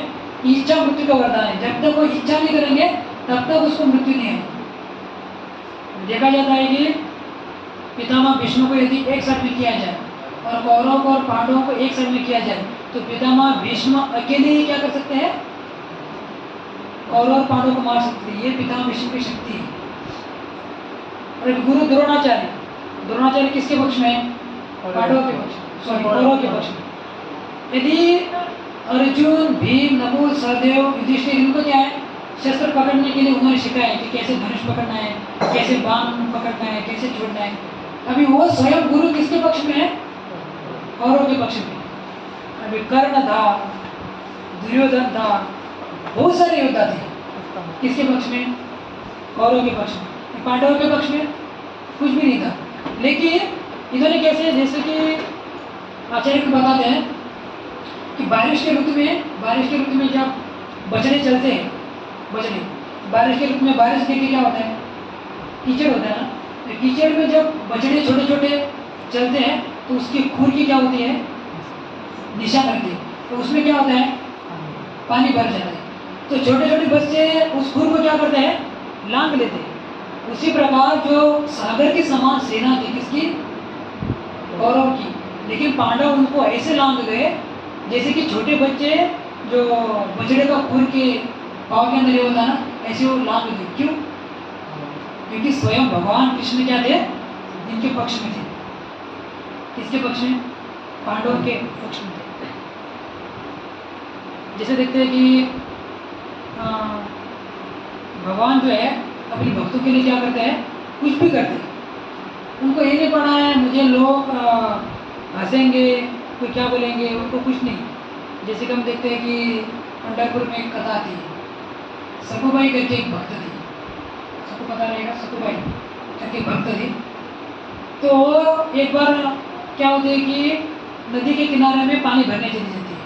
इच्छा मृत्यु का वरदान है, जब तक वो इच्छा नहीं करेंगे तब तक उसको मृत्यु नहीं है। देखा जाता है कि पितामह भीष्म को यदि एक साथ में किया जाए और कौरवों को और पांडवों को एक साथ में किया जाए तो पितामह भीष्म अकेले ही क्या कर सकते हैं, कौरव और पांडवों को मार सकते हैं। ये पितामह भीष्म की शक्ति है। और गुरु द्रोणाचार्य, द्रोणाचार्य किसके पक्ष में है, पांडवों के पक्ष, सॉरी कौरवों के पक्ष में। यदि अर्जुन, भीम, नकुल, सहदेव, युधिष्ठिर, इनको क्या है, शस्त्र पकड़ने के लिए उन्होंने सिखाया है कि कैसे धनुष पकड़ना है, कैसे बाण पकड़ना है, कैसे छोड़ना है। अभी वो स्वयं गुरु किसके पक्ष में है, कौरव के पक्ष में। अभी कर्ण था, दुर्योधन था, बहुत सारे योद्धा थे, किसके पक्ष में, कौरव के पक्ष में। पांडवों के पक्ष में कुछ भी नहीं था। लेकिन इन्होंने कैसे, जैसे कि आचार्य बताते हैं कि बारिश के ऋतु में जब बछड़े चलते हैं, बछड़े बारिश के ऋतु में, बारिश के क्या होता है, कीचड़ होता है ना, तो कीचड़ में जब बछड़े छोटे छोटे चलते हैं तो उसकी खुर की क्या होती है, दिशा करती है, तो उसमें क्या होता है, पानी भर जाता है। तो छोटे छोटे बच्चे उस खुर को क्या करते हैं, लांग लेते हैं। उसी प्रकार जो सागर की समान सेना थी किसकी, कौरव की, लेकिन पांडव उनको ऐसे लांग गए जैसे कि छोटे बच्चे जो बछड़े का खुर के पाँव के अंदर ये होता है ना, ऐसे वो लांग गए। क्यों? क्योंकि स्वयं भगवान कृष्ण क्या थे, इनके पक्ष में थे। किसके पक्ष में, पांडवों के पक्ष में थे। जैसे देखते हैं कि भगवान जो है अपने भक्तों के लिए क्या करते हैं, कुछ भी करते हैं। उनको ये नहीं पड़ा है मुझे लोग हंसेंगे, कोई क्या बोलेंगे, उनको कुछ नहीं। जैसे कि हम देखते हैं कि पंढरपुर में एक कथा थी, सकुबाई करके एक भक्त थी, सबको पता रहेगा, सकुबाई करके भक्त थी। तो एक बार क्या होता है कि नदी के किनारे में पानी भरने चली जाती है।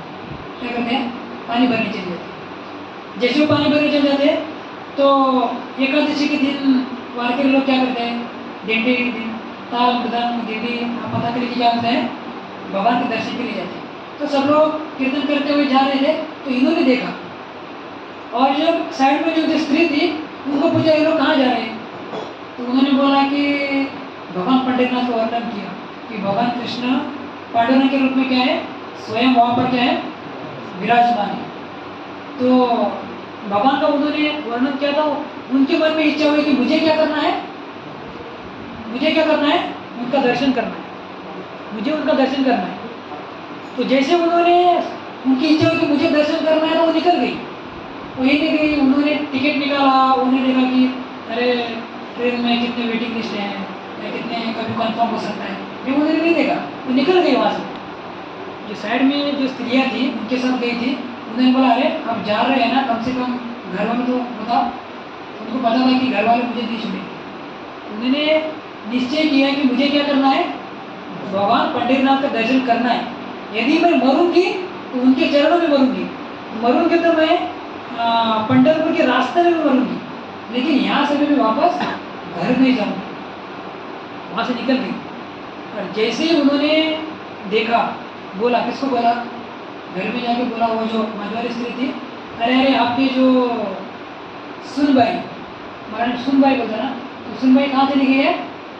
क्या करते हैं, पानी भरने चली जाती है। जैसे वो पानी भरने चले जाते हैं तो एकादशी के दिन वहाँ के लोग क्या करते हैं, डिंडी ताल मृदंग डिंडी पता के लिए क्या करते हैं, भगवान के दर्शन के लिए जाते हैं। तो सब लोग कीर्तन करते हुए जा रहे थे तो इन्होंने देखा, और जब साइड में जो स्त्री थी उनको पूछा ये लोग कहाँ जा रहे हैं, तो उन्होंने बोला कि भगवान पंडितनाथ को वर्णन किया कि भगवान कृष्ण पांडुरंग के रूप में क्या है, स्वयं वहाँ पर क्या है, विराजमान है। तो भगवान का उन्होंने वर्णन किया था। उनके मन में इच्छा हुई कि मुझे क्या करना है, उनका दर्शन करना है, मुझे उनका दर्शन करना है। तो जैसे उन्होंने, उनकी इच्छा हुई कि मुझे दर्शन करना है, तो वो निकल गई। वो ही नहीं गई, उन्होंने टिकट निकाला, उन्होंने देखा कि अरे ट्रेन में कितने वेटिंग लिस्ट हैं या कितने कभी कन्फर्म हो सकता है, ये उन्होंने नहीं देखा, वो निकल गई वहाँ से। जो साइड में जो स्त्रियाँ थी उनके साथ गई थी, उन्होंने बोला अरे आप जा रहे हैं ना, कम से कम घर वालों तो बताओ। उनको पता था कि घर वाले मुझे नहीं छोड़ेंगे। उन्होंने निश्चय किया कि मुझे क्या करना है, भगवान पंढरीनाथ का दर्शन करना है। यदि मैं मरूंगी तो उनके चरणों में मरूंगी, मरूंगी तो मैं पंढरपुर के रास्ते में मरूंगी, लेकिन यहाँ से मैं वापस घर नहीं जाऊंगी। वहाँ से निकल गई। और जैसे ही उन्होंने देखा, बोला, किसको बोला, घर में जाके बोला वो जो मझवारी स्त्री थी, अरे अरे आपकी जो सुनबाई, हमारा सुनबाई बोलता ना, तो सुनबाई कहाँ चली गई है,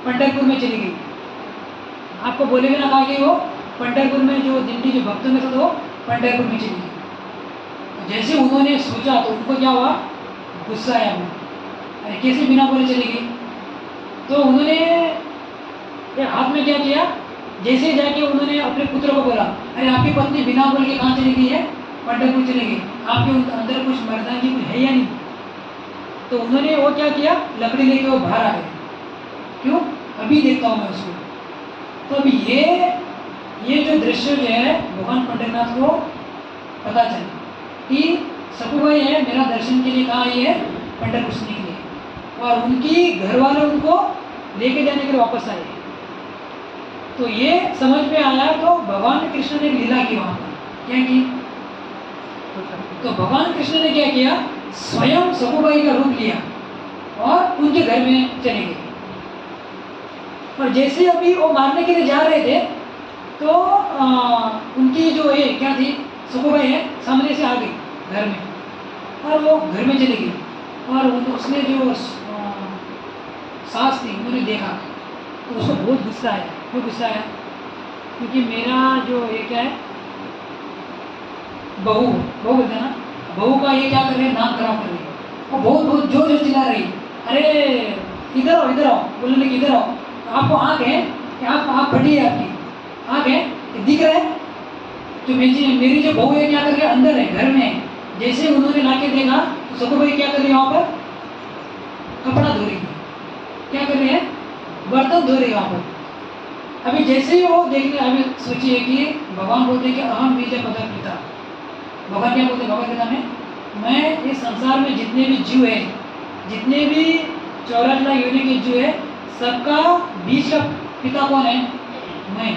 पंढरपुर में चली गई। आपको बोले भी ना कहा कि वो पंढरपुर में जो दिंडी जो भक्तों में था तो वो पंढरपुर में चली गई। तो जैसे उन्होंने सोचा तो उनको क्या हुआ, गुस्सा आया उनको, अरे कैसे बिना बोले चली गई। तो उन्होंने हाथ में क्या किया, जैसे जाके उन्होंने अपने पुत्र को बोला, अरे आपकी पत्नी बिना बोल के कहाँ चली गई है, पंढरपुर चली गई, आपके अंदर कुछ मर्दानगी कुछ है या नहीं। तो उन्होंने वो क्या किया, लकड़ी लेके वो बाहर आ गए। क्यों, अभी देखता हूँ मैं उसको। तो अभी ये जो दृश्य जो है भगवान पंढरीनाथ को पता चला कि सकुबाई है मेरा दर्शन के लिए कहाँ आई है, पंढरपुर से निकली, और उनकी घर वाले उनको लेके जाने के लिए वापस आए। तो ये समझ में आया, तो भगवान कृष्ण ने लीला की वहाँ पर। क्या की, तो भगवान कृष्ण ने क्या किया, स्वयं सकुबाई का रूप लिया और उनके घर में चले गए। और जैसे अभी वो मारने के लिए जा रहे थे तो उनकी जो ये क्या थी, सकुबाई है, सामने से आ गई घर में, और वो घर में चली गई। और उसने जो सास थी उन्होंने देखा तो उसको बहुत गुस्सा आया। क्यों गुस्सा आया, क्योंकि मेरा जो ये क्या है, बहू बोलते हैं ना, बहू का ये क्या कर रही है, नाम खराब कर रही है। वो बहुत जोर जोर चिल्ला रही, अरे इधर आओ इधर आओ, बोलने लगी इधर आओ, आपको आँख है कि आप फटी है, आपकी आँख है, दिख रहा है। तो मेरी जो बहू है क्या कर रही है, अंदर है, घर में है। जैसे उन्होंने लाके देखा तो सकुबाई क्या कर रही है, वहाँ पर कपड़ा धो रही है। क्या कर रही है, बर्तन धो रही है वहाँ पर। अभी जैसे ही वो देखने, अभी सोचिए कि भगवान बोलते हैं कि अहम बीज पद पिता। भगवान क्या बोलते हैं भगवद गीता में, मैं इस संसार में जितने भी जीव है, जितने भी 84 लाख योनि के जीव है, सबका बीज का पिता कौन है, मैं।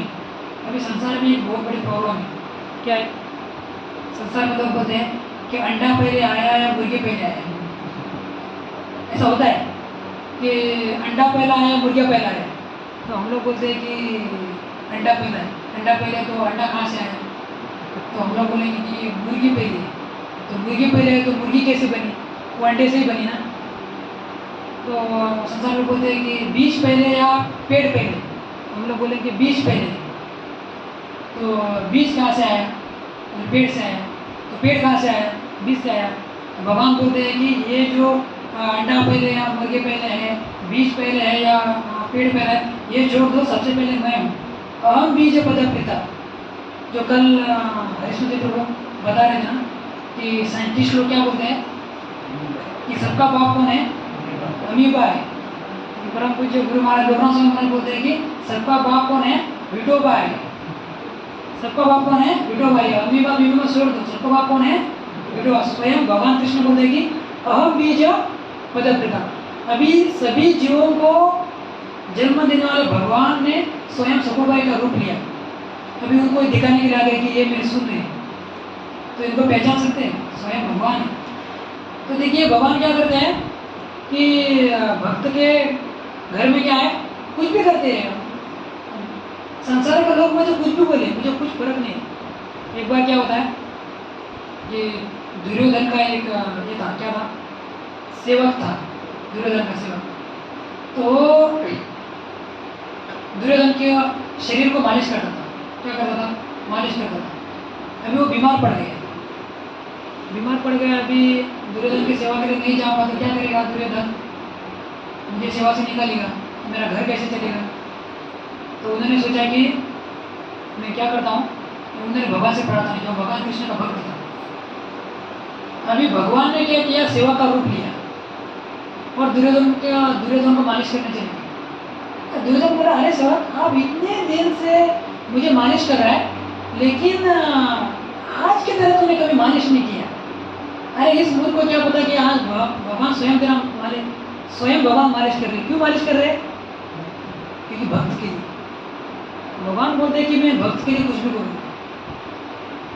अभी संसार में एक बहुत बड़ी प्रॉब्लम है, क्या है, संसार में लोग बोलते हैं कि अंडा पहले आया या मुर्गी पहले आया। ऐसा होता है कि अंडा पहला आया मुर्गिया पहला आया। तो हम लोग बोलते हैं कि अंडा पहला है, अंडा पहले तो अंडा कहाँ से आया, तो हम लोग बोलेंगे कि मुर्गी पहले है। तो मुर्गी पहले है तो मुर्गी कैसे बनी, वो अंडे से ही बनी ना। तो संसार में बोलते हैं कि बीज पहले या पेड़ पहले, हम लोग बोलेंगे बीज पहले। तो बीज कहाँ से आया, तो पेड़ से आया। तो पेड़ कहाँ से आया, बीज से आया। तो भगवान बोलते हैं कि ये जो अंडा पहले या मुर्गी पहले है, बीज पहले है या पेड़ पहले है, ये छोड़ दो, सबसे पहले मैं हूँ, अहम बीज पद पिता। जो कल हरीश प्रभु बता रहे थे ना कि साइंटिस्ट लोग क्या बोलते हैं कि सबका बाप कौन है, अमीबा है। परम पूज्य गुरु महाराज लोकनाथ स्वामी महाराज बोलते हैं कि सबका बाप कौन है, विठोबा है। सबका बाप कौन है, विठोबा है। अमीबा बीबा में छोड़ दो, सबका बाप कौन है, विठोबा। स्वयं भगवान कृष्ण बोलते हैं कि अहम बीज पद पिता। अभी सभी जीवों को जन्म देने वाले भगवान ने स्वयं सकुबाई का रूप लिया। अभी उनको दिखाने के लिए आ गए कि ये मेरे सुन रहे हैं, तो इनको पहचान सकते हैं, स्वयं भगवान है। तो देखिए भगवान क्या करते हैं कि भक्त के घर में क्या है, कुछ भी करते हैं। संसार के लोग मुझे कुछ भी बोले, मुझे कुछ फर्क नहीं। एक बार क्या होता है, ये दुर्योधन का एक ये था, क्या था, सेवक था, दुर्योधन का सेवक। तो दुर्योधन के शरीर को मालिश करता था। क्या करता था, मालिश करता था। अभी वो बीमार पड़ गया, अभी दुर्योधन की सेवा के लिए नहीं जा पाता। क्या करेगा दुर्योधन, मुझे सेवा से निकालेगा, मेरा घर कैसे चलेगा। तो उन्होंने सोचा कि मैं क्या करता हूँ, उन्होंने भगवान से प्रार्थना की, जो भगवान कृष्ण का भक्त था। अभी भगवान ने क्या किया, सेवा का रूप लिया और दुर्योधन को मालिश करने चले गए। दुर्योधन बोला, अरे सेवक, आप इतने दिन से मुझे मालिश कर रहा है, लेकिन आज की तरह तूने कभी मालिश नहीं किया। अरे इस मूर्ख को क्या पता कि आज भगवान स्वयं तेरा मालिश, स्वयं भगवान मालिश कर रहे। क्यों मालिश कर रहे? क्योंकि भक्त के लिए। भगवान बोलते हैं कि मैं भक्त के लिए कुछ भी करूँ।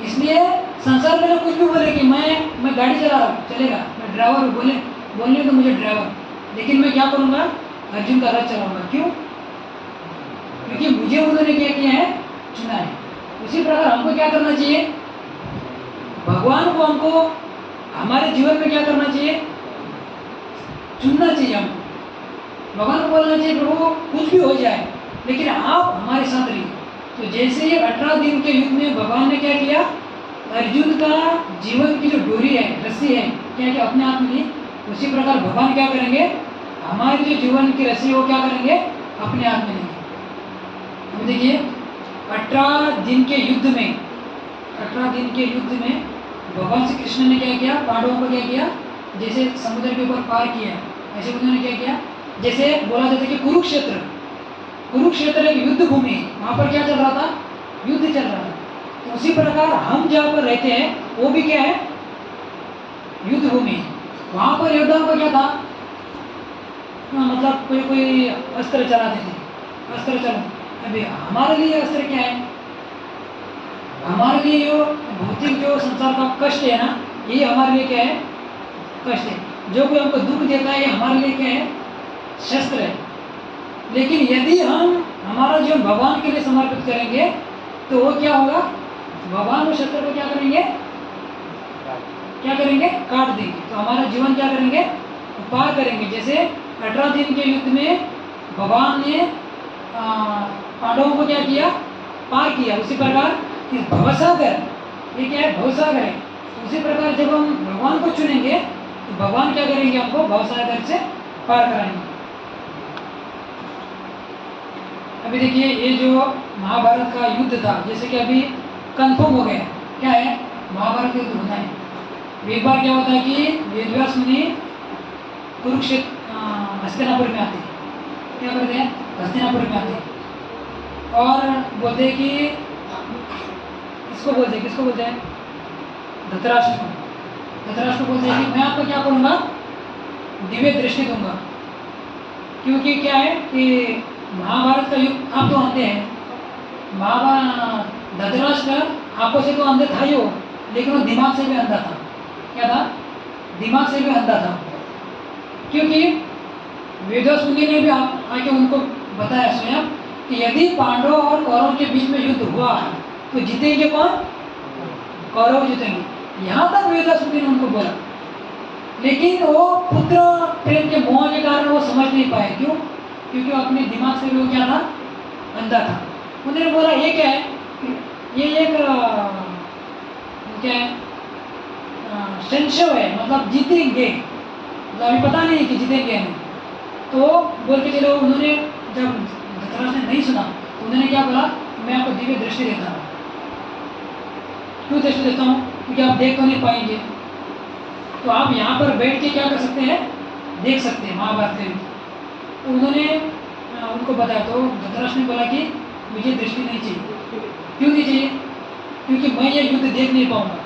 इसलिए संसार में लोग कुछ भी बोले कि मैं गाड़ी चला रहा हूँ, चलेगा, मैं ड्राइवर हूँ, बोलने तो मुझे ड्राइवर, लेकिन मैं क्या करूँगा? अर्जुन का रथ चलाऊंगा। क्यों? क्योंकि मुझे उन्होंने क्या किया है? चुना है। उसी प्रकार हमको क्या करना चाहिए? भगवान को हमको हमारे जीवन में क्या करना चाहिए? चुनना चाहिए हमको। भगवान को बोलना चाहिए प्रभु कुछ भी हो जाए लेकिन आप हमारे साथ रहिए। तो जैसे ही 18 दिन के युद्ध में भगवान ने क्या किया? अर्जुन का जीवन की जो डोरी है, रस्सी है, क्या क्या अपने हाथ में ली। उसी प्रकार भगवान क्या करेंगे? हमारी जो जीवन की रस्सी है वो क्या करेंगे? अपने हाथ में लेंगे। अब देखिए 18 दिन के युद्ध में, 18 दिन के युद्ध में भगवान श्री कृष्ण ने क्या किया? पांडवों को क्या किया? जैसे समुद्र के ऊपर पार किया, ऐसे उन्होंने क्या किया? जैसे बोला जाता है कि कुरुक्षेत्र एक युद्ध भूमि है, वहाँ पर क्या चल रहा था? युद्ध चल रहा था। तो उसी प्रकार हम जहाँ पर रहते हैं वो भी क्या है? युद्ध भूमि है। वहाँ पर योद्धाओं का क्या था? मतलब कोई अस्त्र चलाते थे, अस्त्र चला। अभी हमारे लिए अस्त्र क्या है? हमारे लिए जो भौतिक जो संसार का कष्ट है ना, ये हमारे लिए क्या है? कष्ट है। जो कोई हमको दुख देता है ये हमारे लिए क्या है? शस्त्र है। लेकिन यदि हम हमारा जीवन भगवान के लिए समर्पित करेंगे तो वो क्या होगा? भगवान उस शस्त्र को क्या करेंगे? क्या करेंगे? काट देंगे। तो हमारा जीवन क्या करेंगे? पार करेंगे। जैसे 18 दिन के युद्ध में भगवान ने पांडवों को क्या किया? पार किया। उसी प्रकार इस भवसागर, ये क्या है? भवसागर है। तो उसी प्रकार जब हम भगवान को चुनेंगे तो भगवान क्या करेंगे? हमको भवसागर से पार कराएंगे। अभी देखिए ये जो महाभारत का युद्ध था, जैसे कि अभी कंफर्म हो गया क्या है? महाभारत युद्ध होना है। एक बार क्या होता है कि वेदव्यास मुनि कुरुक्षेत्र हस्तिनापुर में आते हैं। क्या करते हैं? हस्तिनापुर में आते हैं और बोलते हैं कि किसको बोलते हैं? धृतराष्ट्र को। धृतराष्ट्र बोलते हैं कि मैं आपको क्या करूँगा? दिव्य दृष्टि दूंगा। क्योंकि क्या है कि महाभारत का युग आप तो अंधे हैं। धृतराष्ट्र आंखों से तो अंधे था ही हो, लेकिन वो दिमाग से भी अंधा था। क्या था? दिमाग से भी अंधा था। क्योंकि वेदव्यास मुनि ने भी आके उनको बताया स्वयं कि यदि पांडव और कौरव के बीच में युद्ध हुआ तो जीतेंगे कौन? कौरव जीतेंगे। यहाँ तक वेदव्यास मुनि ने उनको बोला, लेकिन वो पुत्र प्रेम के मोह के कारण वो समझ नहीं पाए। क्यों? क्योंकि वो अपने दिमाग से भी वो क्या था? अंधा था। उन्होंने बोला ये क्या है? ये एक क्या है? संशय है, मतलब जीतेंगे, मतलब अभी पता नहीं कि जीतेंगे नहीं। तो बोल के चलो, उन्होंने जब धृतराष्ट्र ने नहीं सुना तो उन्होंने क्या बोला? मैं आपको दिव्य दृष्टि देता हूँ। क्यों दृष्टि देता हूँ? क्योंकि आप देख तो नहीं पाएंगे, तो आप यहाँ पर बैठ के क्या कर सकते हैं? देख सकते हैं महाभारत के। तो उन्होंने उनको बताया तो धृतराष्ट्र ने बोला कि मुझे दृष्टि नहीं चाहिए। क्यों नहीं चाहिए? क्योंकि मैं ये युद्ध देख नहीं पाऊंगा।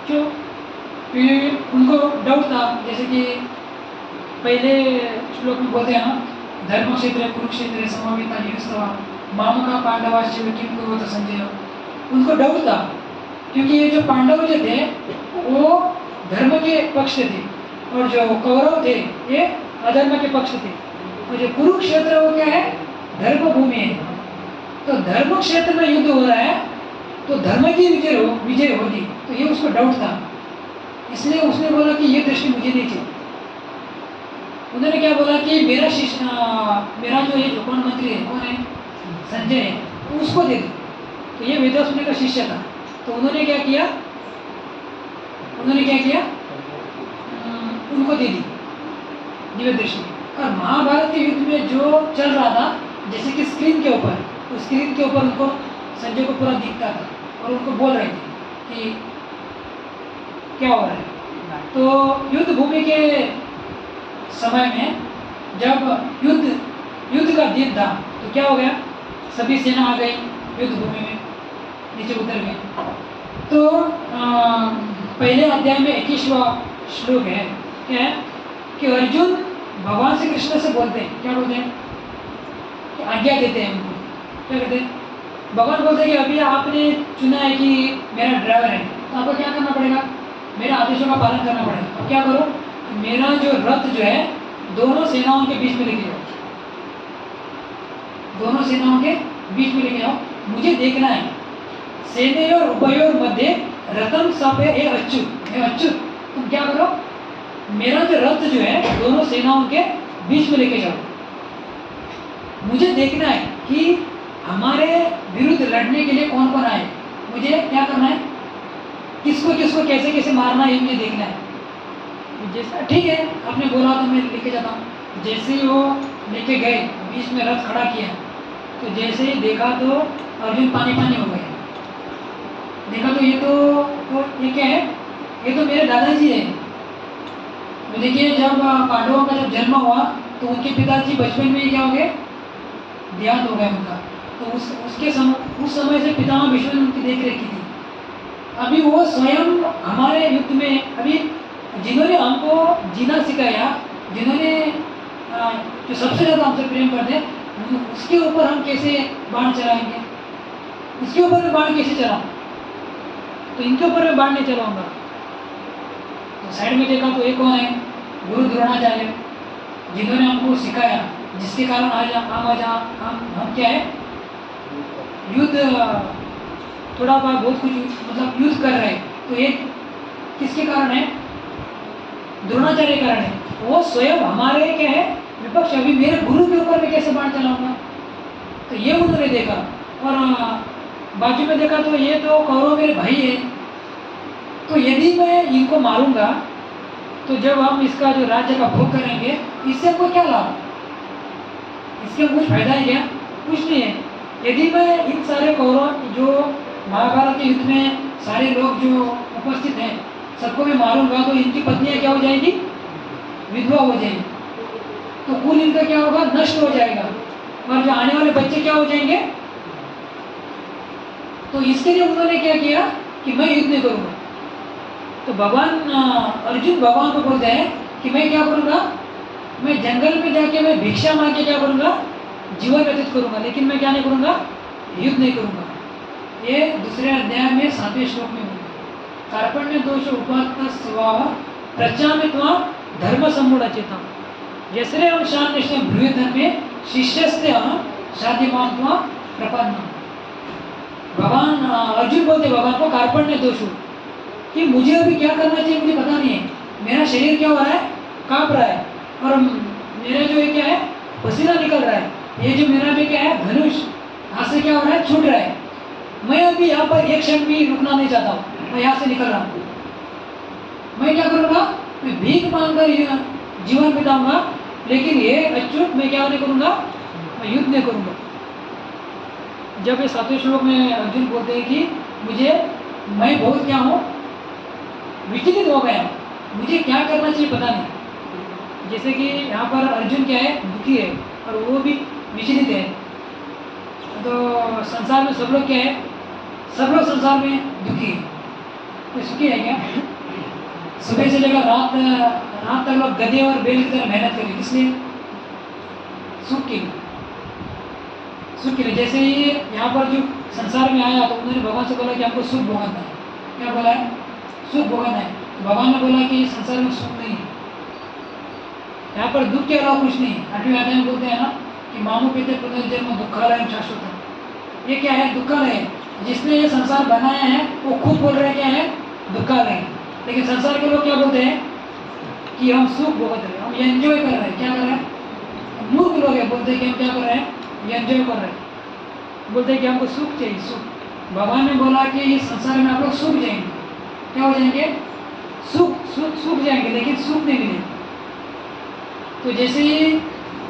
क्यों? क्योंकि उनको डाउट था, जैसे कि पहले श्लोक में बोलते हैं ना, धर्म क्षेत्र कुरुक्षेत्र समावेता युस्तवा मामका पांडवाश्च किम कुरुत संजय। उनको डाउट था क्योंकि ये जो पांडव जो थे वो धर्म के पक्ष थे और जो कौरव थे ये अधर्म के पक्ष थे। और जो कुरुक्षेत्र वो क्या है? धर्म भूमि है। तो धर्म क्षेत्र में युद्ध हो रहा है तो धर्म की विजय होगी। तो ये उसको डाउट था, इसलिए उसने बोला कि ये दृष्टि मुझे नहीं चाहिए। उन्होंने क्या बोला कि मेरा शिष्य, मेरा जो ये कौन मंत्री है, कौन है? संजय है, तो उसको दे दो। तो ये वेदव्यास मुनि का शिष्य था। तो उन्होंने क्या किया? उनको दे दी दिव्य दृष्टि। और महाभारत के युद्ध में जो चल रहा था, जैसे कि स्क्रीन के ऊपर, तो स्क्रीन के ऊपर उनको संजय को पूरा दिखता था और उनको बोल रहे थे कि क्या हो रहा है। तो युद्ध भूमि के समय में जब युद्ध का दिन था तो क्या हो गया? सभी सेना आ गई युद्ध भूमि में, नीचे उतर गई। तो पहले अध्याय में 21वां श्लोक है, क्या है कि अर्जुन भगवान श्री कृष्ण से बोलते हैं, क्या बोलते हैं कि आज्ञा देते हैं उनको, क्या कहते हैं, भगवान बोलते हैं कि अभी आपने चुना है कि मेरा ड्राइवर है, तो आपको क्या करना पड़ेगा, मेरे आदेशों का पालन करना पड़ेगा। अब क्या करो, मेरा जो रथ जो है दोनों सेनाओं के बीच में लेके जाओ, दोनों सेनाओं के बीच में लेके जाओ, मुझे देखना है सेनयोर उभयोर मध्य रथम सपे ए अच्युत, तुम क्या करो, मेरा जो रथ जो है दोनों सेनाओं के बीच में लेके जाओ, मुझे देखना है कि हमारे विरुद्ध लड़ने के लिए कौन कौन आए, मुझे क्या करना है, किसको किसको कैसे कैसे मारना है, मुझे देखना है। जैसा ठीक है आपने बोला तो मैं लेके जाता हूँ। जैसे ही वो लेके गए, बीच में रथ खड़ा किया, तो जैसे ही देखा तो अर्जुन पानी पानी हो गए। देखा तो ये क्या है, ये तो मेरे दादाजी है। तो देखिए जब पांडवों का जब जन्म हुआ तो उनके पिताजी बचपन में ही क्या हो गए, देहांत हो गया उनका। तो उस समय से पितामह भीष्म ने उनकी देख रेख की थी। अभी वो स्वयं हमारे युद्ध में, अभी जिन्होंने हमको जीना सिखाया, जिन्होंने जो सबसे ज़्यादा हमसे प्रेम करते हैं, उसके ऊपर हम कैसे बाण चलाएंगे, उसके ऊपर मैं बाण कैसे चलाऊँ, तो इनके ऊपर मैं बाण नहीं चलाऊँगा। तो साइड में देखा तो ये कौन है, गुरु द्रोणाचार्य, जिन्होंने हमको सिखाया, जिसके कारण आज हम क्या है, युद्ध थोड़ा बहुत कुछ मतलब युद्ध कर रहे हैं। तो ये किसके कारण है, द्रोणाचार्य के कारण है। वो स्वयं हमारे क्या है विपक्ष, अभी मेरे गुरु के ऊपर मैं कैसे बाण चलाऊंगा, तो ये उन्होंने देखा। और बाजू में देखा तो ये तो कौरव मेरे भाई है, तो यदि मैं इनको मारूंगा तो जब हम इसका जो राज्य का भोग करेंगे, इससे हमको क्या लाभ, इससे कुछ फायदा है क्या, कुछ नहीं है। यदि मैं इन सारे कौरव जो महाभारत के युद्ध में सारे लोग जो उपस्थित हैं सबको मैं मारूंगा, तो इनकी पत्नियां क्या हो जाएगी, विधवा हो जाएगी, तो कुल इनका क्या होगा, नष्ट हो जाएगा, और जो आने वाले बच्चे क्या हो जाएंगे। तो इसके लिए उन्होंने क्या किया कि मैं युद्ध नहीं करूंगा। तो अर्जुन भगवान को बोलते हैं कि मैं क्या करूंगा, मैं जंगल में जाके मैं भिक्षा मांग के क्या करूंगा, जीवन व्यतीत करूंगा, लेकिन मैं क्या नहीं करूंगा, युद्ध नहीं करूंगा। ये दूसरे अध्याय में 7वें श्लोक में होगा, कार्पण्य दोष उपात्त स्वभाव प्रचामित्वा धर्म सम्मूढ़ चेता जैसे हम शान निश्चय भ्रूय धर्मे शिष्यस्ते शादिमात्मा प्रपन्न। भगवान अर्जुन बोलते भगवान को कार्पण्य दोष कि मुझे अभी क्या करना चाहिए मुझे पता नहीं है, मेरा शरीर क्या हो रहा है, कांप रहा है, और मेरा जो ये क्या है पसीना निकल रहा है, ये जो मेरा भी क्या है धनुष हाथ से क्या हो रहा है, छूट रहा है, मैं अभी यहाँ पर एक क्षण भी रुकना नहीं चाहता हूँ, मैं यहाँ से निकल रहा हूँ। मैं क्या करूँगा, मैं भीख मांगकर जीवन बिताऊंगा, लेकिन ये अच्युत मैं क्या नहीं करूँगा, मैं युद्ध नहीं करूँगा। जब ये 7वें श्लोक में अर्जुन बोलते हैं कि मैं बहुत क्या हूँ, विचलित हो गया, मुझे क्या करना चाहिए पता नहीं। जैसे कि यहाँ पर अर्जुन क्या है, दुखी है और वो भी विचलित है। तो संसार में सब लोग क्या है, सब लोग संसार में दुखी है, तो सुखी है क्या? सुबह से लेकर रात तक लोग गधे और बैल की तरह मेहनत करें, इसलिए सुख के लिए, सुख के लिए। जैसे ही यहाँ पर जो संसार में आया तो उन्होंने भगवान से बोला कि हमको सुख भोगना है, क्या बोला है, सुख भोगना है। तो भगवान ने बोला कि संसार में सुख नहीं है, यहाँ पर दुख के अलावा कुछ नहीं है। 8वें अध्याय में बोलते हैं ना कि मामू पिते पुनर्जन्म दुखालय शाश्वत। ये क्या है, दुखालय। जिसने ये संसार बनाया है वो खुद बोल रहे हैं क्या है, दुखालय। लेकिन संसार के लोग क्या बोलते हैं कि हम सुख भोगत रहे हैं, हम एंजॉय कर रहे हैं। क्या कर रहे हैं, मूर्ख लोग है, बोलते हैं कि हम क्या कर रहे हैं, एंजॉय कर रहे हैं, बोलते हैं कि हमको सुख चाहिए, सुख। भगवान ने बोला कि इस संसार में आप लोग सुख जाएंगे, क्या हो जाएंगे, सुख जाएंगे, लेकिन सुख नहीं मिलेगा। तो जैसे ही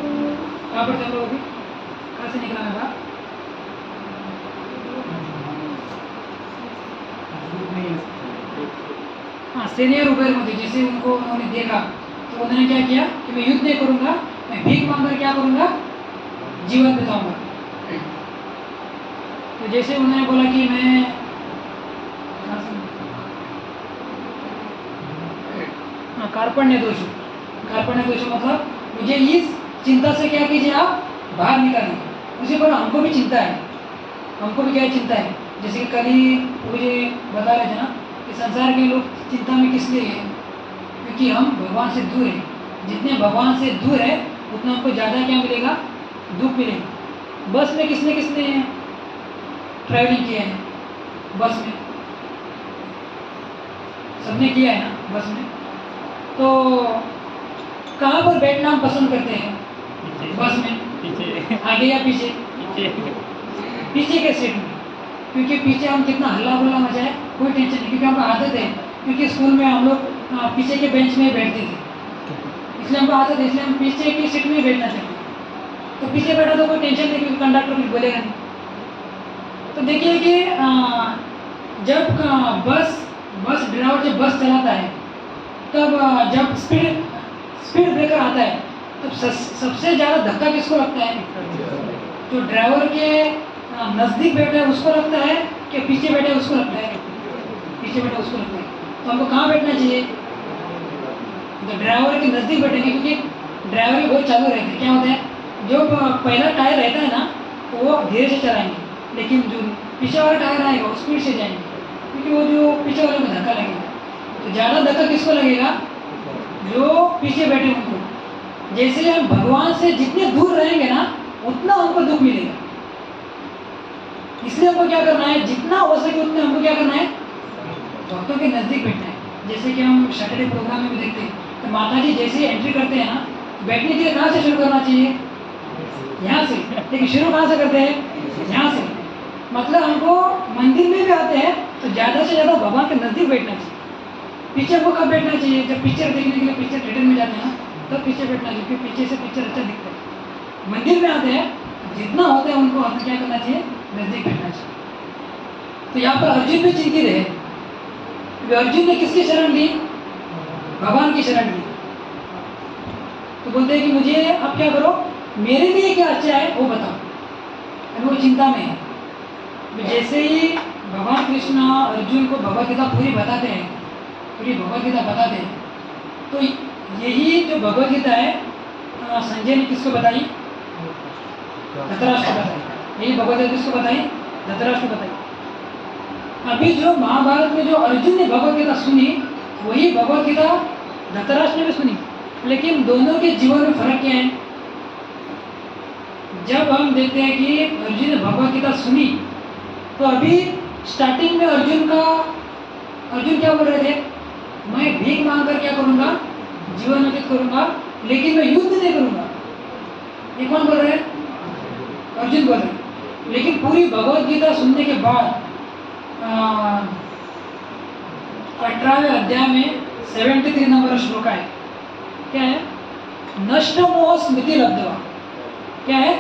कहाँ पर चल रहे हो, कहाँ से निकला है बात, हाँ सीनियर उबेर में थे। जैसे उनको उन्होंने देखा तो उन्होंने क्या किया कि मैं युद्ध नहीं करूंगा, मैं भीख मांगकर क्या करूंगा, जीवन बिताऊंगा। तो जैसे उन्होंने बोला कि मैं कार्पण्य दोष। कार्पण्य दोष मतलब मुझे इस चिंता से क्या कीजिए आप बाहर निकालिए। उसी पर हमको भी चिंता है, हमको भी क्या चिंता है, जैसे कि कल ही मुझे बता रहे थे ना कि संसार के लोग चिंता में किस लिए हैं, क्योंकि हम भगवान से दूर हैं। जितने भगवान से दूर है उतना हमको ज़्यादा क्या मिलेगा, दुख मिलेगा। बस में किसने किसने ट्रैवलिंग किया है, बस में सबने किया है ना बस में, तो कहाँ पर बैठना हम पसंद करते हैं बस में, पीछे आगे या पीछे? पीछे के सीट में, क्योंकि पीछे हम कितना हल्ला गुल्ला मचाए कोई टेंशन नहीं, क्योंकि हमको आदत है, क्योंकि स्कूल में हम लोग पीछे के बेंच में ही बैठते थे, इसलिए हमको आदत है, इसलिए हम पीछे की सीट में बैठना चाहते हैं। तो पीछे बैठा तो कोई टेंशन नहीं, क्योंकि कंडक्टर कुछ बोलेगा नहीं। तो देखिए कि जब बस ड्राइवर जब बस चलाता है तब जब स्पीड ब्रेकर आता है तब सबसे ज़्यादा धक्का किसको लगता है? जो ड्राइवर के नज़दीक बैठा है उसको लगता है कि पीछे बैठे उसको लगता है? पीछे बैठे उसको लगता है। तो हमको कहाँ बैठना चाहिए? तो ड्राइवर के नज़दीक बैठेंगे, क्योंकि ड्राइवर भी बहुत चालू रहते हैं। क्या होता है, जो पहला टायर रहता है ना तो वो धीरे से चलाएंगे, लेकिन जो पीछे वाला टायर आएगा वो स्पीड से जाएंगे, क्योंकि वो जो पीछे वाले में धक्का लगेगा। तो ज़्यादा धक्का किसको लगेगा? जो पीछे बैठे उनको। जैसे हम भगवान से जितने दूर रहेंगे ना उतना हमको दुख मिलेगा। इसलिए हमको क्या करना है, जितना हो सके उतने हमको क्या करना है, भक्तों के नज़दीक बैठना है। जैसे कि हम सैटरडे प्रोग्राम में भी देखते हैं, तो माता जी जैसे ही एंट्री करते हैं ना, बैठने के लिए कहाँ से शुरू करना चाहिए? यहाँ से। लेकिन शुरू कहाँ से करते हैं? यहाँ से। मतलब हमको मंदिर में भी आते हैं तो ज़्यादा से ज़्यादा भगवान के नज़दीक बैठना चाहिए। पीछे हमको कब बैठना चाहिए? जब पिक्चर देखने के लिए पिक्चर थिएटर में जाते हैं ना तब पीछे बैठना चाहिए, क्योंकि पीछे से पिक्चर अच्छा दिखता है। मंदिर में आते हैं जितना होता है उनको हमें क्या करना चाहिए? नज़दीक बैठना चाहिए। तो यहाँ पर अर्जुन भी चिंतित है, क्योंकि अर्जुन ने किसकी शरण ली? भगवान की शरण ली। तो बोलते हैं कि मुझे अब क्या करो, मेरे लिए क्या अच्छा है वो बताओ। और वो चिंता में है। तो जैसे ही भगवान कृष्ण अर्जुन को भगवद गीता पूरी बताते हैं, पूरी भगवद गीता बताते हैं, तो यही जो भगवद गीता है संजय ने किसको बताई? धृतराष्ट्र को बताई। यही भगवद गीता किसको बताई? धृतराष्ट्र को बताई। अभी जो महाभारत में जो अर्जुन ने भगवद गीता सुनी वही भगवद गीता धृतराष्ट्र ने भी सुनी, लेकिन दोनों के जीवन में फर्क क्या है? जब हम देखते हैं कि अर्जुन ने भगवद गीता सुनी तो अभी स्टार्टिंग में अर्जुन क्या बोल रहे थे? मैं भीख मांग कर क्या करूँगा? जीवन व्यतीत करूँगा, लेकिन मैं युद्ध नहीं करूँगा। ये कौन बोल रहे हैं? अर्जुन बोल रहे हैं। लेकिन पूरी भगवद गीता सुनने के बाद 18वें अध्याय में 73 नंबर श्लोक है। क्या है? नष्ट मोह स्मृति लब्धवा। क्या है?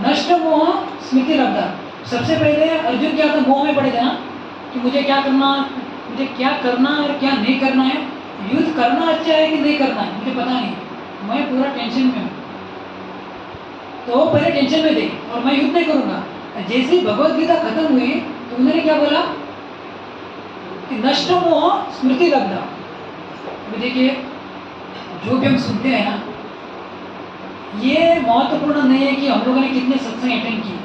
नष्ट मोह स्मृति लब्धा। सबसे पहले अर्जुन क्या था? मोह में पड़े थे ना कि मुझे क्या करना और क्या नहीं करना है, युद्ध करना अच्छा है कि नहीं करना है मुझे पता नहीं, मैं पूरा टेंशन में हूँ। तो वो पहले टेंशन में थे और मैं युद्ध नहीं करूँगा। जैसे ही भगवद गीता खत्म हुई तो उन्होंने क्या बोला कि नष्ट मोह स्मृति लब्धा। अभी देखिए जो भी हम सुनते हैं ना, ये महत्वपूर्ण नहीं है कि हम लोगों ने कितने सत्संग अटेंड किए।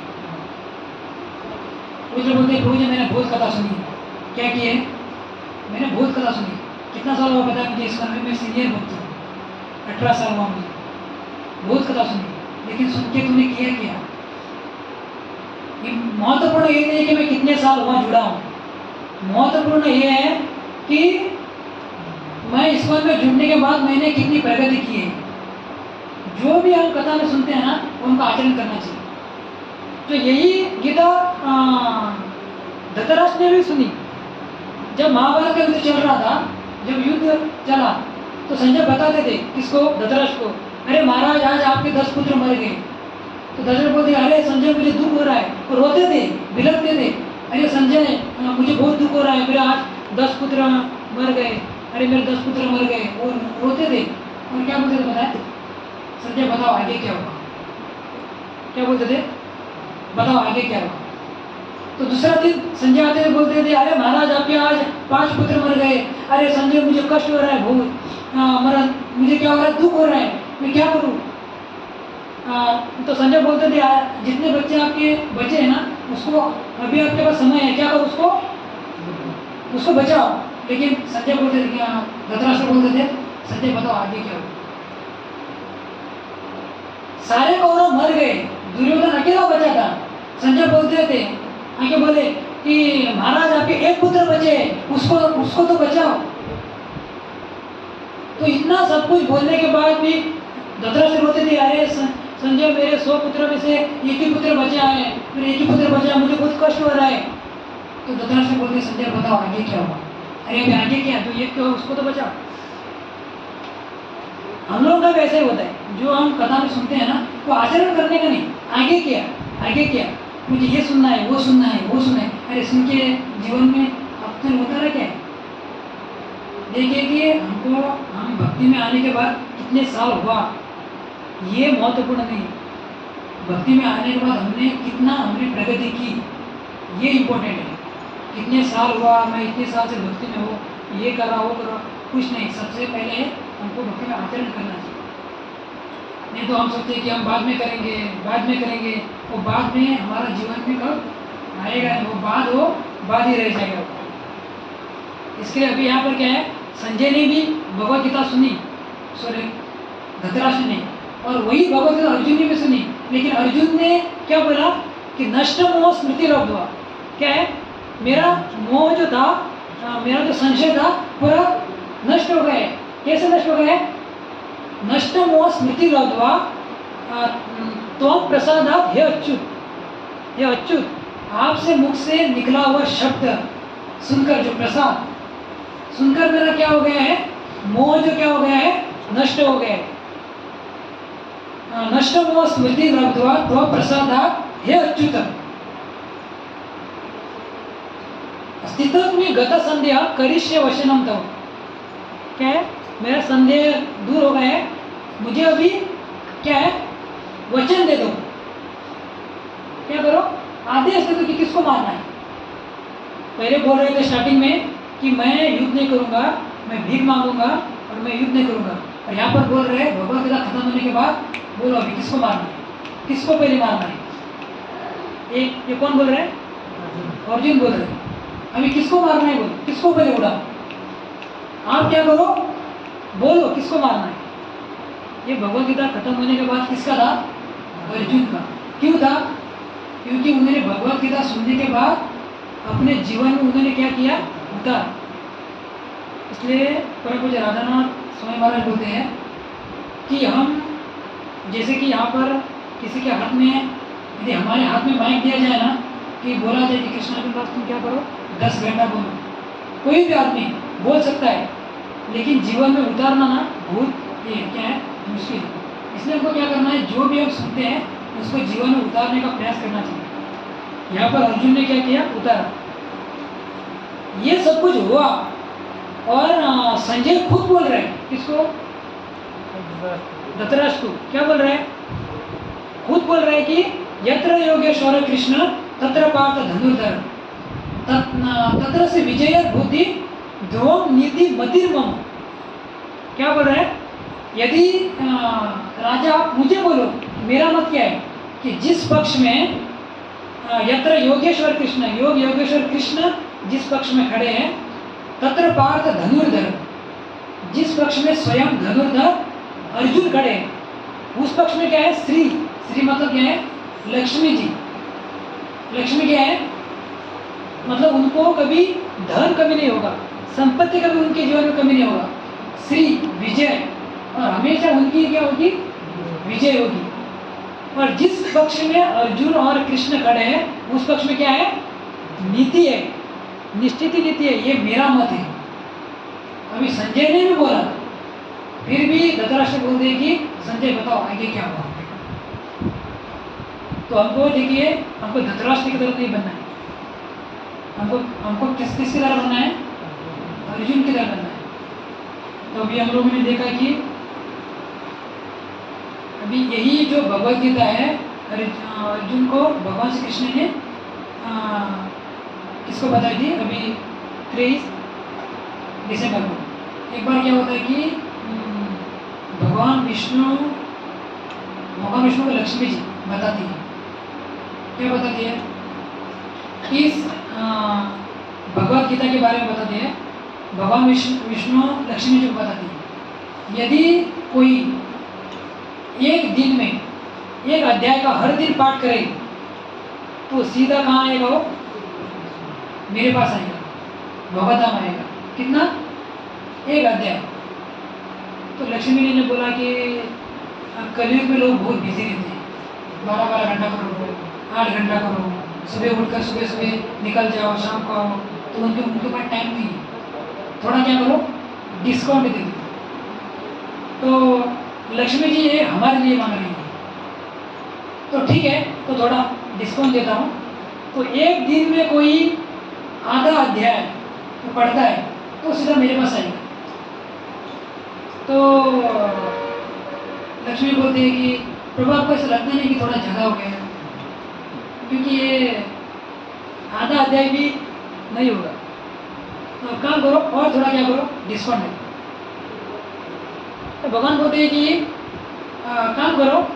कुछ लोग बोलते हैं प्रभु जी मैंने बहुत कथा सुनी। क्या किए? मैंने बहुत कथा सुनी। कितना साल हुआ पता है मुझे? इस समय में सीनियर भक्त हूँ, 18 साल हुआ मुझे। बहुत कथा सुनी, लेकिन सुन के तूने किया क्या? महत्वपूर्ण ये नहीं कि मैं कितने साल वहाँ जुड़ा हूँ, महत्वपूर्ण ये है कि मैं इस्कॉन में जुड़ने के बाद मैंने कितनी प्रगति की है। जो भी हम कथा में सुनते हैं ना उनका आचरण करना चाहिए। तो यही गीता धृतराष्ट्र ने भी सुनी। जब महाभारत का युद्ध चल रहा था, जब युद्ध चला तो संजय बताते थे किसको? धृतराष्ट्र को। अरे महाराज आज आपके 10 पुत्र मर गए। तो धृतराष्ट्र बोलते अरे संजय मुझे दुख हो रहा है। वो रोते थे, बिलखते थे, अरे संजय मुझे बहुत दुख हो रहा है, मेरे आज 10 पुत्र मर गए, अरे मेरे 10 पुत्र मर गए। वो रोते थे और क्या बोलते थे पता है? संजय बताओ आगे क्या होगा? क्या बोलते थे? बताओ आगे क्या होगा? तो दूसरा दिन संजय आते थे, बोलते थे, अरे महाराज आपके आज 5 पुत्र मर गए, अरे संजय मुझे कष्ट हो रहा है बहुत, मरा मुझे क्या हो रहा है, दुख हो रहा है, मैं क्या करूँ। तो संजय बोलते थे, जितने बच्चे आपके बचे हैं ना, उसको अभी आपके पास समय है, क्या करो, उसको बचाओ। लेकिन संजय बोलते थे, धृतराष्ट्र बोलते थे, संजय बताओ आगे क्या हो। सारे कौरव मर गए, दुर्योधन अकेला बचा था। संजय बोलते थे, आगे बोले कि महाराज आपके एक पुत्र बचे, उसको तो बचाओ। तो इतना सब कुछ बोलने के बाद भी धृतराष्ट्र बोलते थे, अरे संजय मेरे 100 पुत्रों में से एक ही पुत्र बचा है, फिर एक ही पुत्र बचा, मुझे बहुत कष्ट हो रहा है। तो धृतराष्ट्र बोलते, संजय बताओ आगे क्या हुआ। अरे अभी आगे क्या, जो एक क्यों उसको तो बचाओ। हम लोग का भी ऐसा ही होता है, जो हम कथा में सुनते हैं ना, वो आचरण करने का नहीं, आगे क्या, मुझे ये सुनना है, वो सुनना है। अरे सुन के जीवन में अब होता रहा क्या है। देखिए कि हम भक्ति में आने के बाद कितने साल हुआ, ये महत्वपूर्ण नहीं। भक्ति में आने के बाद हमने प्रगति की, ये इम्पोर्टेंट है। कितने साल हुआ, मैं इतने साल से भक्ति में हूँ, ये कर रहा, वो कर रहा, कुछ नहीं। सबसे पहले हमको भक्ति में आचरण करना चाहिए। नहीं तो हम सोचते हैं कि हम बाद में करेंगे, वो बाद में हमारा जीवन में कब आएगा नहीं, वो बाद ही रह जाएगा। इसके लिए अभी यहाँ पर क्या है, संजय ने भी भगवत गीता सुनी, धृतराष्ट्र ने, और वही भगवत गीता अर्जुन ने भी सुनी। लेकिन अर्जुन ने क्या बोला कि नष्ट मोह स्मृति लब्ध्वा, क्या है, मेरा मोह जो था, मेरा जो संशय था, पूरा नष्ट हो गया। कैसे नष्ट हो गया? नष्ट मोह स्मृति लब्ध्वा त्वं प्रसादात् हे अच्युत, आपसे मुख से निकला हुआ शब्द सुनकर, जो प्रसाद सुनकर मेरा क्या हो गया है, मोह जो क्या हो गया है, नष्ट हो गया है। नष्ट मोह स्मृति लब्ध्वा त्वं प्रसादात् हे अच्युत, स्थितोऽस्मि गत संदेह करिष्ये वचनं तव, क्या है, मेरा संदेह दूर हो गया है, मुझे अभी क्या है, वचन दे दो। क्या करो? आदेश दे दो कि किसको मारना है। पहले बोल रहे थे स्टार्टिंग में कि मैं युद्ध नहीं करूंगा, मैं भीख मांगूंगा और मैं युद्ध नहीं करूंगा। और यहाँ पर बोल रहे हैं भगवत गीता खत्म होने के बाद, बोलो अभी किसको मारना है, किसको पहले मारना है। ये कौन बोल रहे हैं? अर्जुन बोल रहे हैं। अभी किसको मारना है, बोलो किसको पहले उड़ा। आप क्या करो, बोलो किसको मारना है। ये भगवत गीता खत्म होने के बाद किसका था? अर्जुन का। क्यों था? क्योंकि उन्होंने भगवत गीता सुनने के बाद अपने जीवन में उन्होंने क्या किया, उतार। इसलिए परम पूज्य राधानाथ स्वामी महाराज बोलते हैं कि हम जैसे कि यहाँ पर किसी के हाथ में, यदि हमारे हाथ में माइक दिया जाए ना, कि बोला जाए कि कृष्णा के पास तुम क्या करो, 10 घंटा बोलो, कोई भी आदमी बोल सकता है, लेकिन जीवन में उतारना ना बहुत ये क्या है, मुश्किल है। इसलिए हमको क्या करना है, जो भी हम सुनते हैं उसको जीवन में उतारने का प्रयास करना चाहिए। यहाँ पर अर्जुन ने क्या किया, उतारा। ये सब कुछ हुआ और संजय खुद बोल रहे हैं, किसको? धृतराष्ट्र को। क्या बोल रहे हैं? खुद बोल रहे हैं कि यत्र योगेश्वर कृष्ण तत्र पार्थ धनुर्धर, तत्र से विजय बुद्धि ध्रुवम नीति मतिर्मम। क्या बोल रहे हैं? यदि राजा मुझे बोलो, मेरा मत क्या है कि जिस पक्ष में यत्र योगेश्वर कृष्ण, योगेश्वर कृष्ण जिस पक्ष में खड़े हैं, तत्र पार्थ धनुर्धर, जिस पक्ष में स्वयं धनुर्धर अर्जुन खड़े हैं, उस पक्ष में क्या है, श्री मतलब क्या है, लक्ष्मी जी। लक्ष्मी क्या है, मतलब उनको कभी धन कमी नहीं होगा, संपत्ति कभी उनके जीवन में कमी नहीं होगा। श्री विजय, और हमेशा उनकी क्या होगी, विजय होगी। और जिस पक्ष में अर्जुन और कृष्ण खड़े हैं, उस पक्ष में क्या है, नीति है, निश्चित नीति है। ये मेरा मत है। अभी संजय ने भी बोला, फिर भी धृतराष्ट्र बोलते हैं कि संजय बताओ आगे क्या हुआ। तो हमको देखिए, हमको धृतराष्ट्र की तरफ नहीं बनना है, हमको किसकी तरह बनना है, अर्जुन की तरह बनना है। तो अभी हम लोगों ने देखा कि अभी यही जो भगवत गीता है, अर्जुन को भगवान श्री कृष्ण ने इसको बताई थी अभी 23 दिसंबर को। एक बार क्या होता है कि भगवान विष्णु को लक्ष्मी जी बताती है। क्या बताती है? इस भगवत गीता के बारे में बताती है। भगवान विष्णु लक्ष्मी जी को बताती है, यदि कोई एक दिन में एक अध्याय का हर दिन पाठ करे तो सीधा कहाँ आएगा? वो मेरे पास आएगा, भगवत धाम आएगा। कितना? एक अध्याय। तो लक्ष्मी जी ने बोला कि कलयुग में लोग बहुत बिजी रहते हैं, 12-12 घंटा करो, 8 घंटा करो, सुबह उठकर सुबह निकल जाओ, शाम को आओ, तो उनके पास टाइम नहीं है। थोड़ा क्या करो, डिस्काउंट दे दो। तो लक्ष्मी जी ये हमारे लिए मांग रही है, तो ठीक है, तो थोड़ा डिस्काउंट देता हूँ। तो एक दिन में कोई आधा अध्याय तो पढ़ता है तो सीधा मेरे पास आएगा। तो लक्ष्मी बोलते हैं कि प्रभु आपको ऐसा लगता नहीं कि थोड़ा ज़्यादा हो गया, क्योंकि ये आधा अध्याय भी नहीं होगा, तो काम करो और थोड़ा क्या करो, डिस्काउंट दे। तो भगवान बोलते हैं कि काम करो,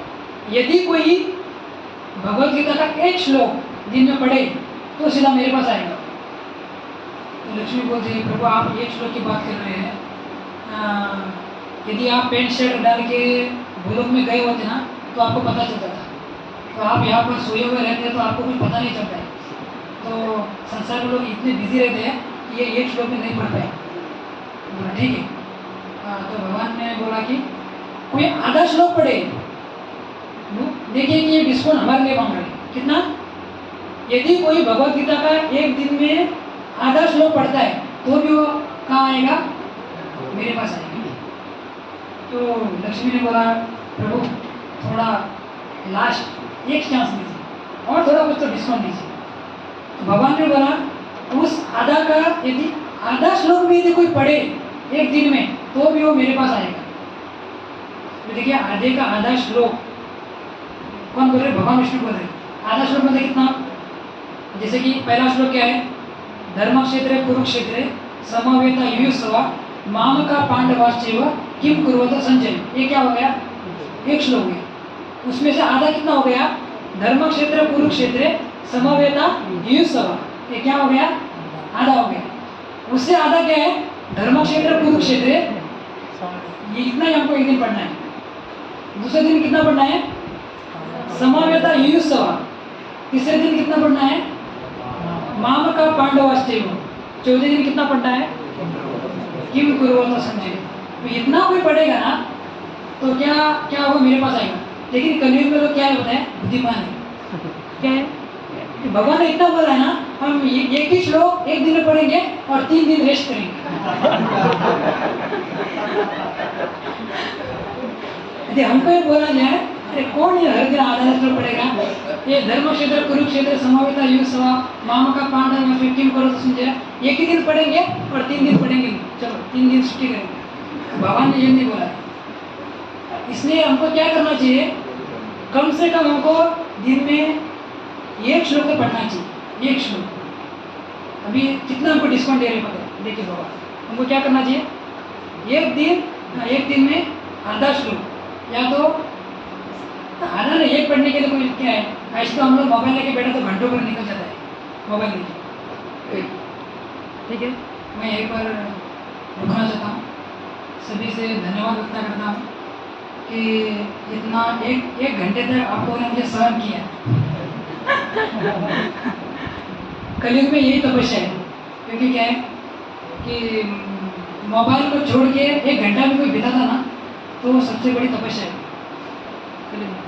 यदि कोई भगवत गीता का एक श्लोक दिन में पढ़े तो सीधा मेरे पास आएगा। तो लक्ष्मी बोलते हैं प्रभु आप एक श्लोक की बात कर रहे हैं, यदि आप पेंट शर्ट डाल के भूलोक में गए होते ना तो आपको पता चलता था। तो आप यहाँ पर सोए हुए रहते हैं तो आपको कुछ पता नहीं चलता है। तो संसार में लोग इतने बिजी रहते हैं कि ये एक श्लोक में नहीं पढ़ पाए। बोला ठीक है। तो भगवान ने बोला कि कोई आधा श्लोक पढ़े, देखिए कि ये डिस्काउंट हमारे लिए मांग रहे हैं। कितना? यदि कोई भगवत गीता का एक दिन में आधा श्लोक पढ़ता है तो भी वो कहाँ आएगा? मेरे पास आएगा। तो लक्ष्मी ने बोला प्रभु थोड़ा लास्ट एक चांस दीजिए और थोड़ा कुछ तो डिस्काउंट दीजिए। तो भगवान ने बोला उस आधा का, यदि आधा श्लोक भी यदि कोई पढ़े एक दिन में तो भी वो मेरे पास आएगा। तो देखिए आधे का आधा श्लोक कौन बोल रहे? भगवान विष्णु बोल रहे। आधा श्लोक मतलब कितना? जैसे कि पहला श्लोक क्या है? धर्म क्षेत्र कुरुक्षेत्र समवेता युयुत्सवा मामका पांडवाश्चैव किम कुर्वत संजय। ये क्या हो गया? एक श्लोक है। उसमें से आधा कितना हो गया? धर्म क्षेत्र कुरुक्षेत्र समवेता युयुत्सवा। ये क्या हो गया? आधा हो गया। उससे आधा क्या है? धर्म क्षेत्र कुरुक्षेत्र, ये इतना ही हमको एक दिन पढ़ना है। दूसरे दिन कितना पढ़ना है? समवेता युयुत्सवा। तीसरे दिन कितना पढ़ना है? मामका पांडवाश्चैव। चौथे दिन कितना पढ़ना है? किम कुर्वत संजय। तो इतना कोई पढ़ेगा ना तो क्या होगा? मेरे पास आएगा। लेकिन कलयुग में लोग क्या है बताएं? बुद्धिमान है। क्या है? भगवान ने इतना बोला है ना, हम एक ही श्लोक एक दिन में पढ़ेंगे और 3 दिन रेस्ट करेंगे। यदि हमको ये बोला जाए अरे कौन ये हर दिन आधा श्लोक पढ़ेगा? ये धर्म क्षेत्र कुरुक्षेत्र समवेता युयुत्सवा मामका पांडव किम कुर्वत संजय एक ही दिन पढ़ेंगे और 3 दिन पढ़ेंगे नहीं। चलो 3 दिन छुट्टी करेंगे। भगवान ने ये नहीं बोला। इसलिए हमको क्या करना चाहिए? कम से कम हमको दिन में एक श्लोक तो पढ़ना चाहिए। एक श्लोक। अभी कितना हमको डिस्काउंट दे रहे हैं पता है? देखिए बाबा हमको क्या करना चाहिए? एक दिन में आधा श्लोक, या तो आधा नहीं, एक पढ़ने के लिए कोई क्या है? ऐसे तो हम लोग मोबाइल लेके बैठे तो घंटों पर निकल जाता है मोबाइल लेके। ठीक है, मैं यहीं पर रुकना चाहता हूँ। सभी से धन्यवाद व्यक्त करता हूँ कि इतना एक घंटे तक आप लोगों ने मुझे सहन किया। कलयुग में यही तपस्या है, क्योंकि क्या है कि मोबाइल को छोड़ के 1 घंटा भी कोई बिताता ना तो वो सबसे बड़ी तपस्या है कलयुग में।